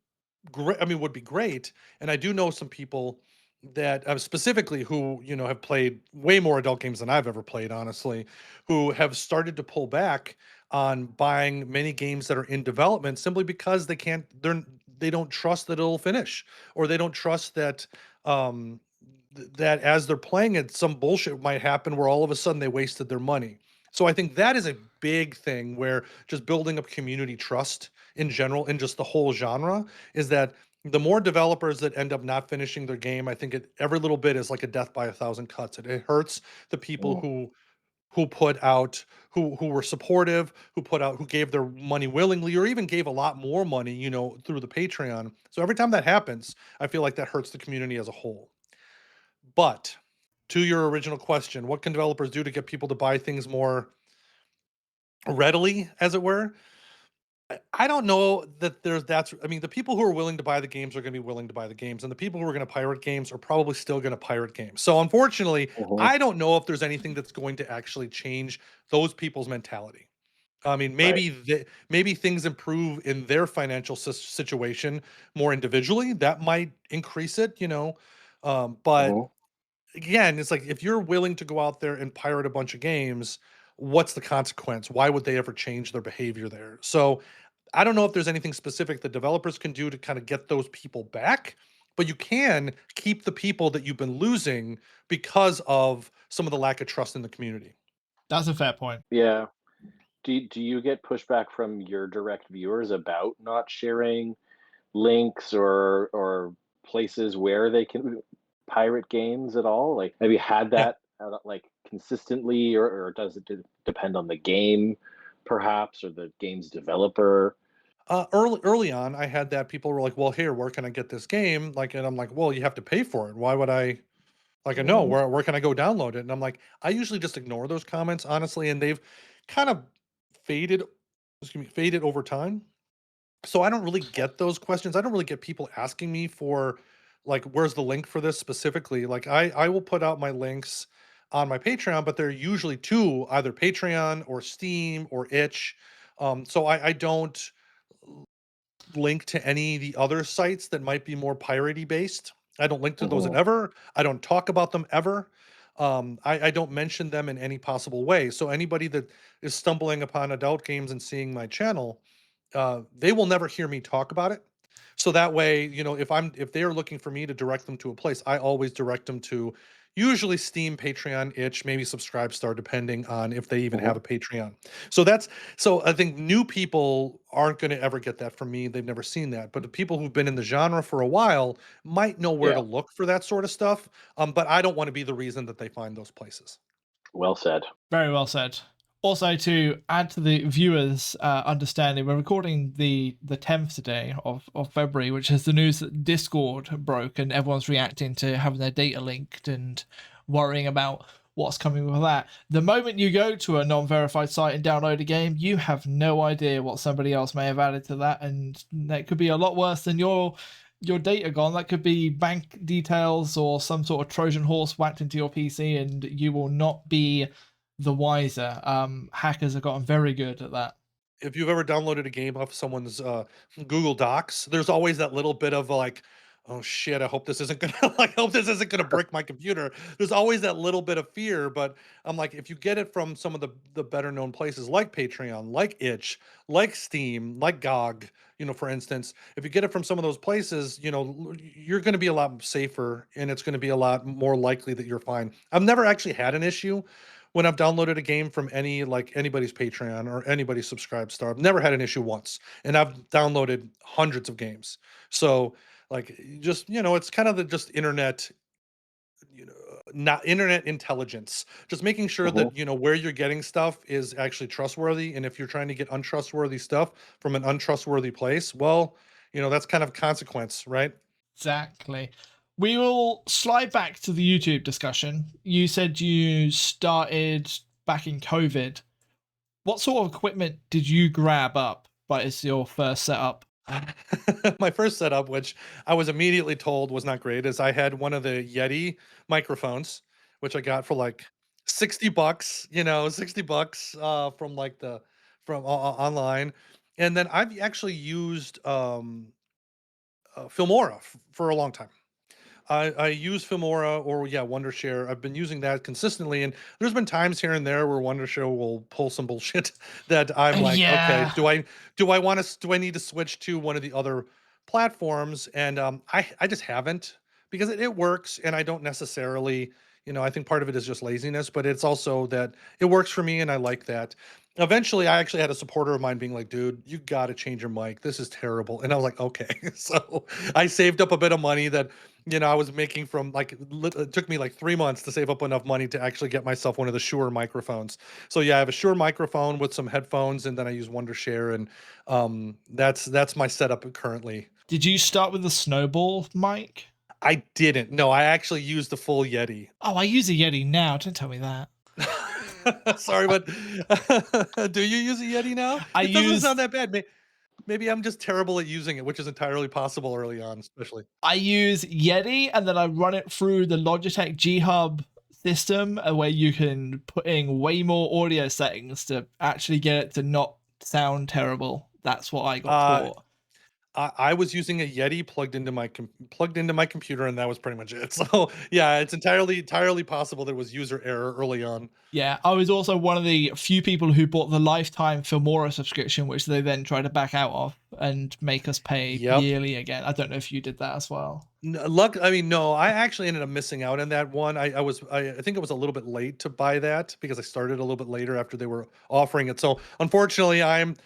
great. I mean, would be great. And I do know some people that specifically who have played way more adult games than I've ever played, honestly, who have started to pull back on buying many games that are in development simply because they don't trust that it'll finish, or they don't trust that um that as they're playing it, some bullshit might happen where all of a sudden they wasted their money. So I think that is a big thing where just building up community trust in general in just the whole genre is that the more developers that end up not finishing their game, I think every little bit is like a death by a thousand cuts. It hurts the people Mm. who put out who were supportive, who gave their money willingly, or even gave a lot more money, through the Patreon. So every time that happens, I feel like that hurts the community as a whole. But to your original question, what can developers do to get people to buy things more readily, as it were? I don't know that I mean, the people who are willing to buy the games are going to be willing to buy the games, and the people who are going to pirate games are probably still going to pirate games. So unfortunately, Mhm. I don't know if there's anything that's going to actually change those people's mentality. I mean, Right. maybe things improve in their financial situation more individually. That might increase it. But Mhm. again, it's like if you're willing to go out there and pirate a bunch of games, what's the consequence? Why would they ever change their behavior there? So I don't know if there's anything specific that developers can do to kind of get those people back, but you can keep the people that you've been losing because of some of the lack of trust in the community. That's a fair point. Yeah. Do you get pushback from your direct viewers about not sharing links or places where they can pirate games at all? Like, have you had Yeah. that like consistently, or does it depend on the game, perhaps, or the game's developer? Early on, I had that people were like, "Well, here, where can I get this game?" Like, and I'm like, "Well, you have to pay for it. Why would I?" Like, I know Mhm. where can I go download it? And I'm like, I usually just ignore those comments, honestly, and they've kind of faded, faded over time. So I don't really get those questions. I don't really get people asking me for like, where's the link for this specifically? Like, I will put out my links on my Patreon, but they're usually to either Patreon or Steam or Itch. So I don't link to any of the other sites that might be more piratey based. I don't link to those Mhm. ever. I don't talk about them ever. I don't mention them in any possible way. So anybody that is stumbling upon adult games and seeing my channel, they will never hear me talk about it. So that way, if they are looking for me to direct them to a place, I always direct them to usually Steam, Patreon, Itch, maybe Subscribestar, depending on if they even have a Patreon. So I think new people aren't going to ever get that from me. They've never seen that. But the people who've been in the genre for a while might know where to Yeah. look for that sort of stuff. But I don't want to be the reason that they find those places. Well said. Very well said. Also, to add to the viewers' understanding, we're recording the 10th today of February, which is the news that Discord broke and everyone's reacting to having their data linked and worrying about what's coming with that. The moment you go to a non-verified site and download a game, you have no idea what somebody else may have added to that, and that could be a lot worse than your data gone. That could be bank details or some sort of Trojan horse whacked into your PC, and you will not be the wiser. Hackers have gotten very good at that. If you've ever downloaded a game off someone's Google Docs, there's always that little bit of like, oh shit, I hope this isn't gonna I hope this isn't gonna brick my computer. There's always that little bit of fear, but I'm like, if you get it from some of the better known places like Patreon, like Itch, like Steam, like GOG, for instance, if you get it from some of those places, you're going to be a lot safer, and it's going to be a lot more likely that you're fine. I've never actually had an issue when I've downloaded a game from anybody's Patreon or anybody's Subscribestar. I've never had an issue once, and I've downloaded hundreds of games. So like, just it's kind of the just internet, not internet intelligence, just making sure that where you're getting stuff is actually trustworthy. And if you're trying to get untrustworthy stuff from an untrustworthy place, well, that's kind of consequence, right? Exactly. We will slide back to the YouTube discussion. You said you started back in COVID. What sort of equipment did you grab up as your first setup? My first setup, which I was immediately told was not great, is I had one of the Yeti microphones, which I got for like $60, $60 from like from online. And then I've actually used Filmora for a long time. I use Filmora or Wondershare. I've been using that consistently, and there's been times here and there where Wondershare will pull some bullshit that I'm like, okay, do I need to switch to one of the other platforms? And I just haven't, because it works, and I don't necessarily, I think part of it is just laziness, but it's also that it works for me and I like that. Eventually, I actually had a supporter of mine being like, dude, you got to change your mic. This is terrible. And I was like, okay. So I saved up a bit of money that I was making from like, it took me like 3 months to save up enough money to actually get myself one of the Shure microphones. So yeah, I have a Shure microphone with some headphones, and then I use Wondershare, and that's my setup currently. Did you start with the Snowball mic? I didn't. No, I actually used the full Yeti. Oh, I use a Yeti now. Don't tell me that. Sorry, but do you use a Yeti now? It doesn't sound that bad. Maybe I'm just terrible at using it, which is entirely possible early on, especially. I use Yeti, and then I run it through the Logitech G Hub system, where you can put in way more audio settings to actually get it to not sound terrible. That's what I got taught. I was using a Yeti plugged into my computer, and that was pretty much it. So yeah, it's entirely possible there was user error early on. Yeah, I was also one of the few people who bought the lifetime Filmora subscription, which they then tried to back out of and make us pay yearly again. I don't know if you did that as well. No, I actually ended up missing out on that one. I think it was a little bit late to buy that because I started a little bit later after they were offering it. So unfortunately, I'm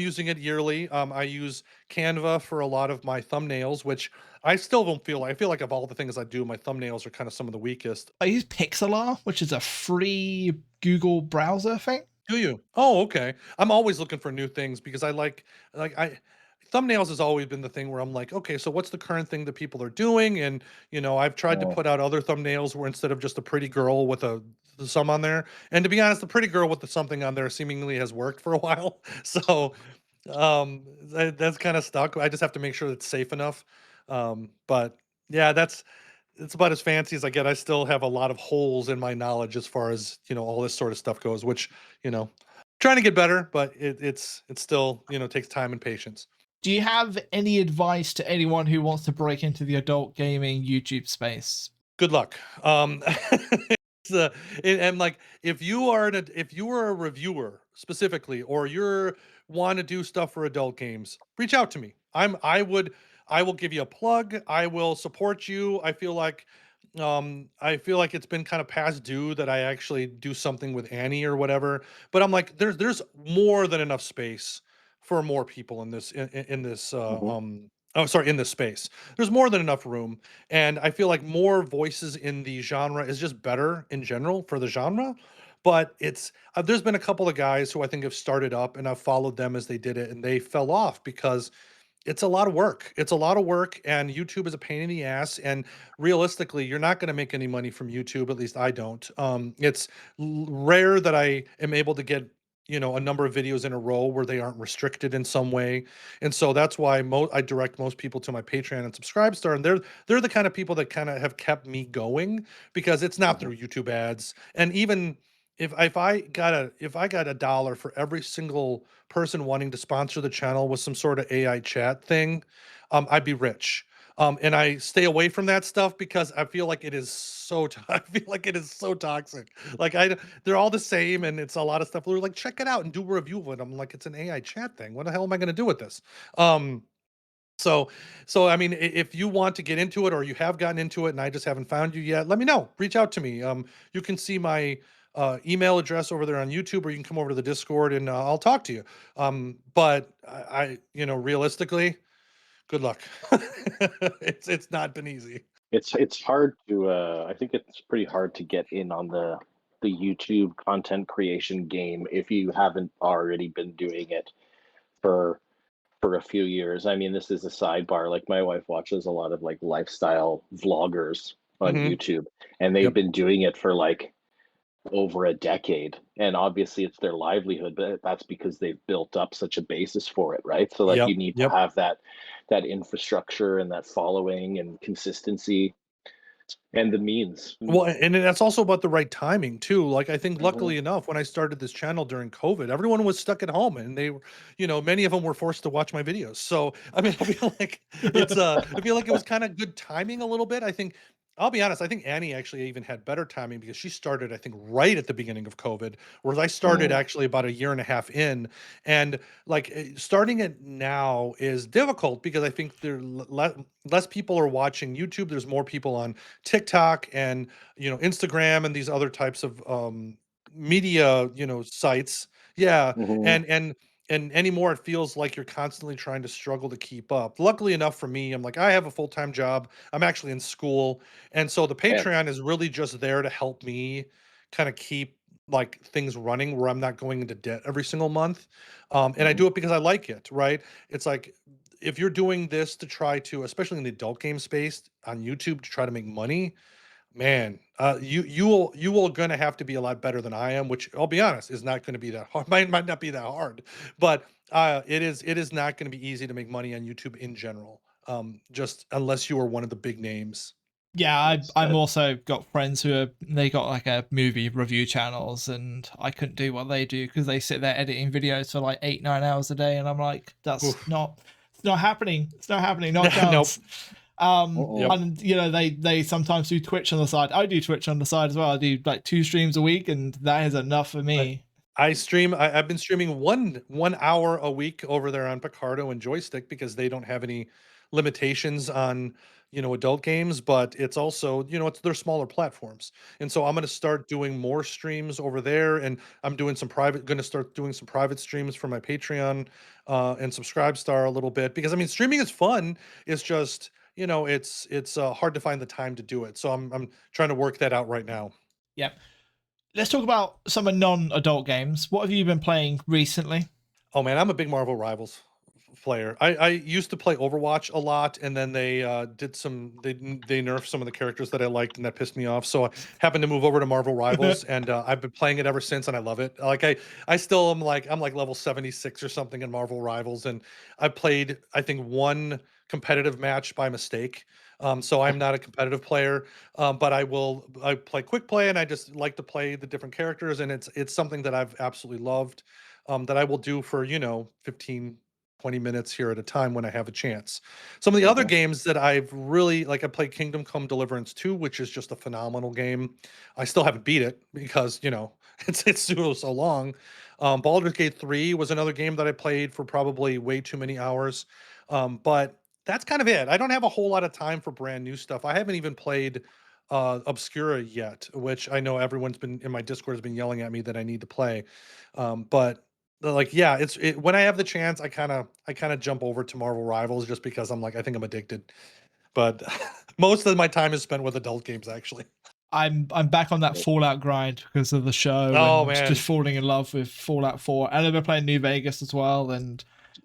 using it yearly. I use Canva for a lot of my thumbnails, which I still don't feel. I feel like of all the things I do, my thumbnails are kind of some of the weakest. I use Pixlr, which is a free Google browser thing. Do you? Oh, okay. I'm always looking for new things because I like thumbnails has always been the thing where I'm like, okay, so what's the current thing that people are doing? And I've tried to put out other thumbnails where instead of just a pretty girl with the sum on there, and to be honest, the pretty girl with the something on there seemingly has worked for a while. So that's kind of stuck. I just have to make sure it's safe enough. But yeah, it's about as fancy as I get. I still have a lot of holes in my knowledge as far as all this sort of stuff goes, which trying to get better, but it's still takes time and patience. Do you have any advice to anyone who wants to break into the adult gaming YouTube space? Good luck. So, and like if you are a reviewer specifically, or you're want to do stuff for adult games, reach out to me. I will give you a plug. I will support you. I feel like it's been kind of past due that I actually do something with Annie or whatever. But I'm like, there's more than enough space for more people in this in this Mhm. oh sorry, in this space. There's more than enough room, and I feel like more voices in the genre is just better in general for the genre. But it's there's been a couple of guys who I think have started up, and I've followed them as they did it, and they fell off because it's a lot of work. It's a lot of work, and YouTube is a pain in the ass. And realistically, you're not going to make any money from YouTube. At least I don't. It's rare that I am able to get a number of videos in a row where they aren't restricted in some way, and so that's why I direct most people to my Patreon and Subscribestar, and they're the kind of people that kind of have kept me going because it's not Mhm. through YouTube ads, and even if I got a dollar for every single person wanting to sponsor the channel with some sort of AI chat thing, I'd be rich. And I stay away from that stuff because I feel like it is I feel like it is so toxic. Like they're all the same, and it's a lot of stuff. They're like, check it out and do a review of it. I'm like, it's an AI chat thing. What the hell am I going to do with this? Um, so, I mean, if you want to get into it, or you have gotten into it and I just haven't found you yet, let me know. Reach out to me. You can see my email address over there on YouTube, or you can come over to the Discord and I'll talk to you. But realistically, good luck. It's not been easy. It's hard to I think it's pretty hard to get in on the YouTube content creation game if you haven't already been doing it for a few years. I mean, this is a sidebar. Like my wife watches a lot of like lifestyle vloggers on Hmm. YouTube, and they've Yep. been doing it for like over a decade. And obviously it's their livelihood, but that's because they've built up such a basis for it, right? So like Yep. you need to Yep. have that infrastructure and that following and consistency and the means. Well, and that's also about the right timing too. Like I think Mhm. luckily enough, when I started this channel during COVID, everyone was stuck at home and they were, many of them were forced to watch my videos. So, I mean, I feel like it was kind of good timing a little bit. I think I'll be honest, I think Annie actually even had better timing because she started, I think, right at the beginning of COVID, whereas I started Mm. actually about a year and a half in. And like starting it now is difficult because I think less people are watching YouTube. There's more people on TikTok and Instagram and these other types of media, sites. Yeah, Mhm. and anymore it feels like you're constantly trying to struggle to keep up. Luckily enough for me, I'm like I have a full-time job. I'm actually in school, and so the Yeah. Patreon is really just there to help me kind of keep like things running where I'm not going into debt every single month. And I Mhm. do it because I like it, right? It's like if you're doing this to try to, especially in the adult game space on YouTube, to try to make money, man, you will gonna have to be a lot better than I am, which I'll be honest is not going to be that hard. Might not be that hard, but it is not going to be easy to make money on YouTube in general. Just unless you are one of the big names. Yeah, That's I'm that. also got friends who are they got like a movie review channels, and I couldn't do what they do because they sit there editing videos for like 8-9 hours a day, and I'm like, that's Oof. not it's not happening. It's not happening. Not a Nope. chance. Mm-mm. Yep. And they sometimes do Twitch on the side. I do Twitch on the side as well. I do like 2 streams a week, and that is enough for I, me. I've been streaming one hour a week over there on Picardo and Joystick because they don't have any limitations on adult games, but it's also it's their smaller platforms, and so I'm going to start doing more streams over there, and I'm doing some private going to start doing some private streams for my Patreon and Subscribestar a little bit because I mean streaming is fun. It's just it's hard to find the time to do it, so I'm trying to work that out right now. Yep. Let's talk about some of non-adult games. What have you been playing recently? Oh man, I'm a big Marvel Rivals player. I used to play Overwatch a lot, and then they they nerfed some of the characters that I liked, and that pissed me off. So I happened to move over to Marvel Rivals, and I've been playing it ever since, and I love it. Like I still am like I'm like level 76 or something in Marvel Rivals, and I played I think one competitive match by mistake. So I'm not a competitive player, but I play quick play, and I just like to play the different characters, and it's something that I've absolutely loved. That I will do for 15 20 minutes here at a time when I have a chance. Some of the other games that I've really like, I played Kingdom Come Deliverance 2, which is just a phenomenal game. I still haven't beat it because, it's so long. Baldur's Gate 3 was another game that I played for probably way too many hours. But that's kind of it. I don't have a whole lot of time for brand new stuff. I haven't even played Obscura yet, which I know everyone's been in my Discord has been yelling at me that I need to play. But like, yeah, when I have the chance, I kind of jump over to Marvel Rivals just because I'm like, I think I'm addicted. But most of my time is spent with adult games, actually. I'm back on that Fallout grind because of the show Oh, and man. just falling in love with Fallout 4. And I've been playing New Vegas as well, and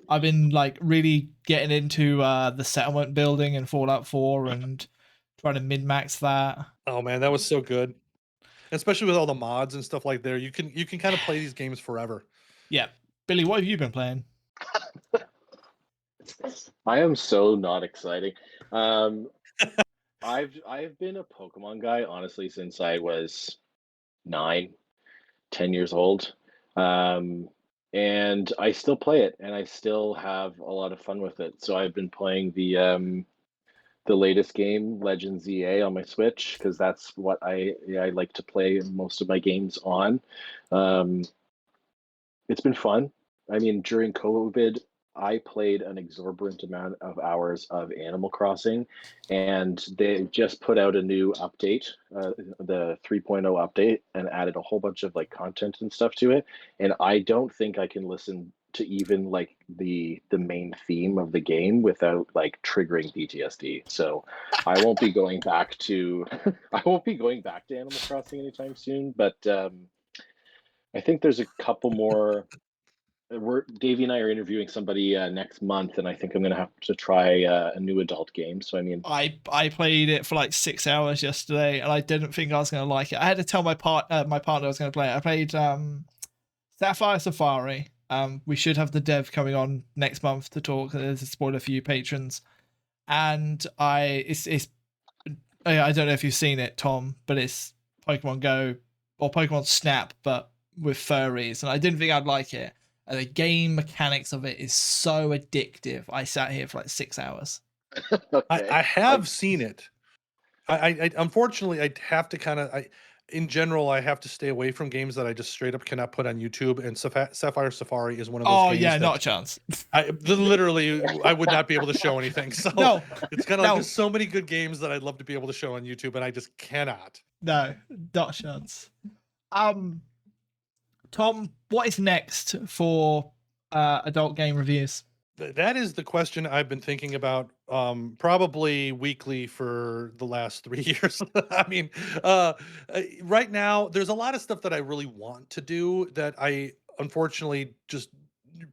I've been like really getting into the settlement building in Fallout 4 and trying to min-max that. Oh man, that was so good. Especially with all the mods and stuff like there. You can kind of play these games forever. Yeah. Billy, what have you been playing? I am so not exciting. I've been a Pokemon guy honestly since I was 9, 10 years old. And I still play it and I still have a lot of fun with it. So I've been playing the latest game, Legends EA, on my Switch because that's what I like to play most of my games on. It's been fun. I mean, during COVID, I played an exorbitant amount of hours of Animal Crossing, and they just put out a new update, the 3.0 update, and added a whole bunch of like content and stuff to it. And I don't think I can listen to even like the main theme of the game without like triggering PTSD. So I won't be going back to I won't be going back to Animal Crossing anytime soon. But I think there's a couple more. Davey and I are interviewing somebody next month, and I think I'm going to have to try a new adult game. So I mean, I played it for like 6 hours yesterday, and I didn't think I was going to like it. I had to tell my partner I was going to play it. I played Sapphire Safari. We should have the dev coming on next month to talk. There's a spoiler for you patrons, and I don't know if you've seen it, Tom, but it's Pokemon Go or Pokemon Snap, but with furries, and I didn't think I'd like it. And the game mechanics of it is so addictive. I sat here for like 6 hours. okay. I have seen it. I unfortunately I have to kind of in general I have to stay away from games that I just straight up cannot put on YouTube. And Sapphire Safari is one of those games. Yeah, that not a chance. Literally, I would not be able to show anything. So No, it's kind of like there's so many good games that I'd love to be able to show on YouTube, and I just cannot. No, not a chance. Tom, what is next for adult game reviews? That is the question I've been thinking about probably weekly for the last 3 years. I mean, right now, there's a lot of stuff that I really want to do that I unfortunately just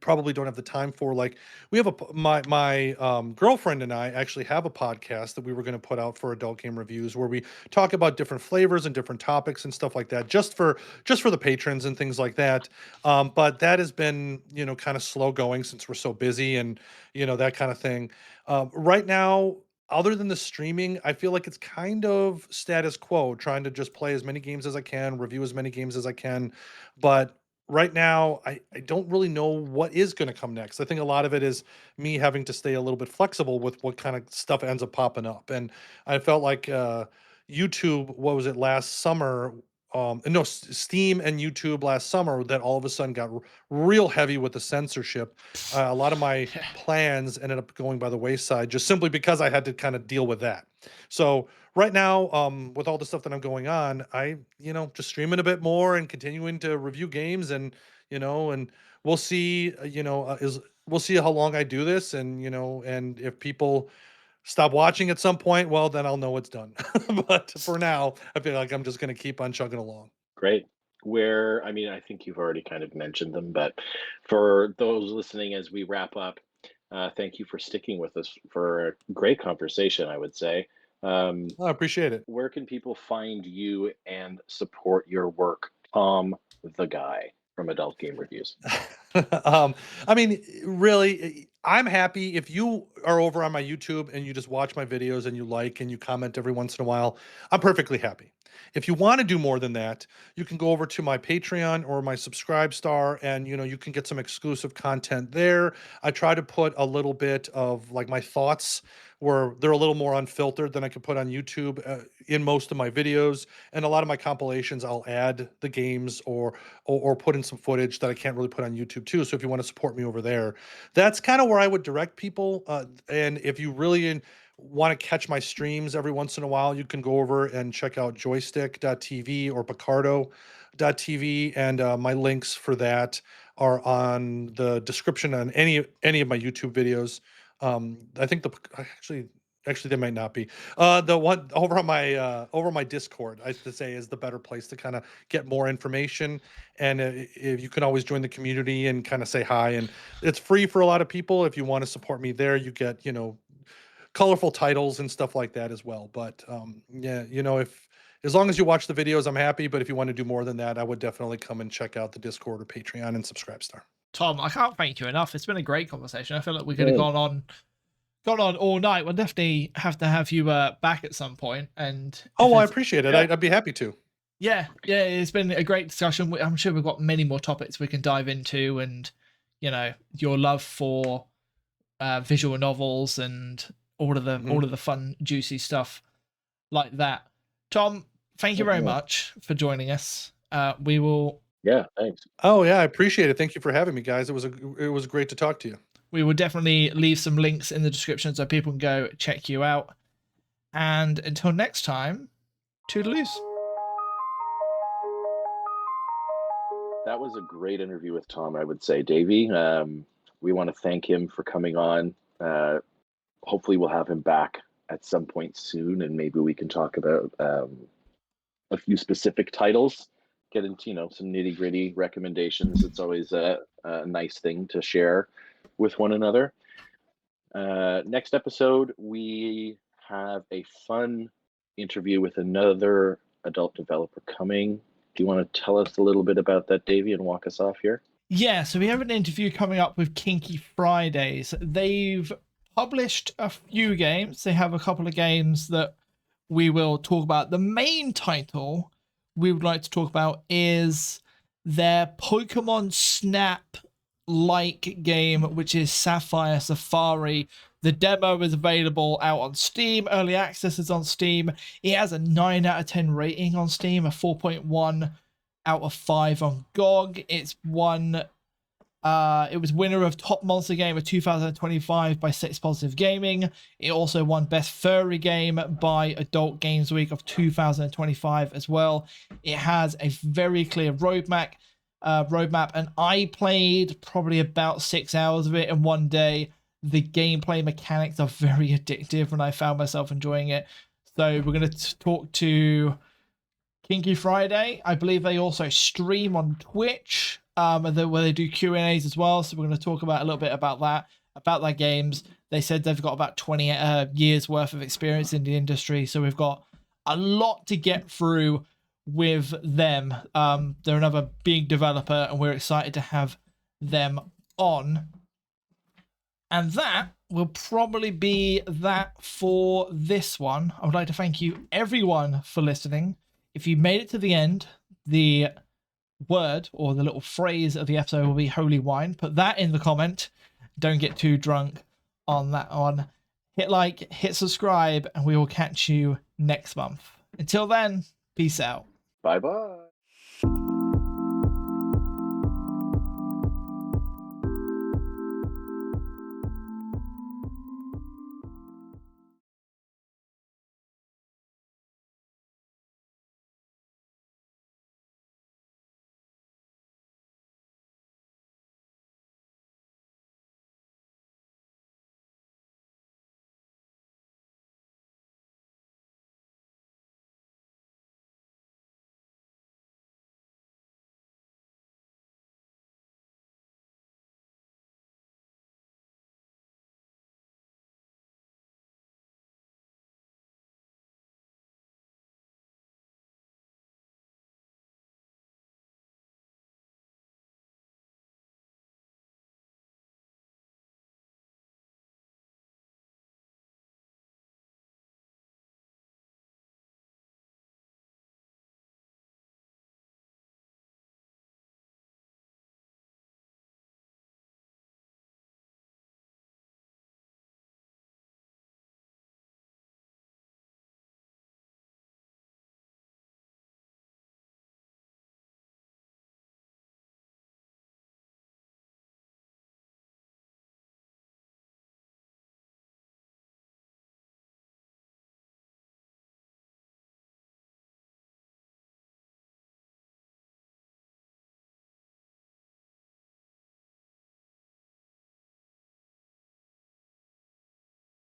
probably don't have the time for. Like we have my girlfriend and I actually have a podcast that we were going to put out for adult game reviews where we talk about different flavors and different topics and stuff like that, just for the patrons and things like that. But that has been kind of slow going since we're so busy and that kind of thing. Right now, other than the streaming, I feel like it's kind of status quo, trying to just play as many games as I can, review as many games as I can. But right now, I don't really know what is going to come next. I think a lot of it is me having to stay a little bit flexible with what kind of stuff ends up popping up. And I felt like YouTube, what was it, last summer? No, Steam and YouTube last summer that all of a sudden got real heavy with the censorship. A lot of my plans ended up going by the wayside just simply because I had to kind of deal with that. So right now, with all the stuff that I'm going on, I, just streaming a bit more and continuing to review games and, and we'll see, we'll see how long I do this and, and if people stop watching at some point, well, then I'll know it's done. But for now, I feel like I'm just going to keep on chugging along. Great. I mean, I think you've already kind of mentioned them, but for those listening as we wrap up, thank you for sticking with us for a great conversation, I would say. I appreciate it. Where can people find you and support your work? Tom, the guy from Adult Game Reviews. I mean, really, I'm happy if you are over on my YouTube and you just watch my videos and you like and you comment every once in a while, I'm perfectly happy. If you want to do more than that, you can go over to my Patreon or my Subscribe Star, and you can get some exclusive content there. I try to put a little bit of like my thoughts where they're a little more unfiltered than I could put on YouTube in most of my videos. And a lot of my compilations, I'll add the games or put in some footage that I can't really put on YouTube too. So if you want to support me over there, that's kind of where I would direct people. And if you really want to catch my streams every once in a while, you can go over and check out joystick.tv or picardo.tv, and my links for that are on the description on any of my YouTube videos. I think actually they might not be. The one over my Discord, I should say, is the better place to kind of get more information. And if you can always join the community and kind of say hi, and it's free for a lot of people. If you want to support me there, you get colorful titles and stuff like that as well. But yeah, if as long as you watch the videos, I'm happy. But if you want to do more than that, I would definitely come and check out the Discord or Patreon and Subscribe Star. Tom, I can't thank you enough. It's been a great conversation. I feel like we could have gone on all night. We'll definitely have to have you back at some point. And I appreciate it. I'd be happy to. Yeah, it's been a great discussion. I'm sure we've got many more topics we can dive into, and your love for visual novels and all of the fun, juicy stuff like that. Tom, thank you very much for joining us. We will. Yeah, thanks. Oh yeah, I appreciate it. Thank you for having me, guys. It was great to talk to you. We will definitely leave some links in the description so people can go check you out. And until next time, toodaloos. That was a great interview with Tom, I would say, Davey. We want to thank him for coming on. Hopefully we'll have him back at some point soon, and maybe we can talk about a few specific titles, get into some nitty-gritty recommendations. It's always a nice thing to share with one another. Next episode, we have a fun interview with another adult developer coming. Do you want to tell us a little bit about that, Davey, and walk us off here? Yeah, so we have an interview coming up with Kinky Fridays. They've published a few games. They have a couple of games that we will talk about. The main title we would like to talk about is their Pokemon Snap-like game, which is Sapphire Safari. The demo is available out on Steam. Early access is on Steam. It has a 9 out of 10 rating on Steam, a 4.1 out of 5 on GOG. It was winner of Top Monster Game of 2025 by Sex Positive Gaming. It also won Best Furry Game by Adult Games Week of 2025 as well. It has a very clear roadmap, and I played probably about 6 hours of it in one day. The gameplay mechanics are very addictive, and I found myself enjoying it. So we're going to talk to Kinky Friday. I believe they also stream on Twitch, where they do Q&As as well. So we're going to talk about a little bit about their games. They said they've got about 20 years worth of experience in the industry. So we've got a lot to get through with them. They're another big developer, and we're excited to have them on. And that will probably be that for this one. I would like to thank you everyone for listening. If you made it to the end, the word or the little phrase of the episode will be holy wine. Put that in the comment. Don't get too drunk on that one. Hit like, hit subscribe, and we will catch you next month. Until then, peace out. Bye-bye.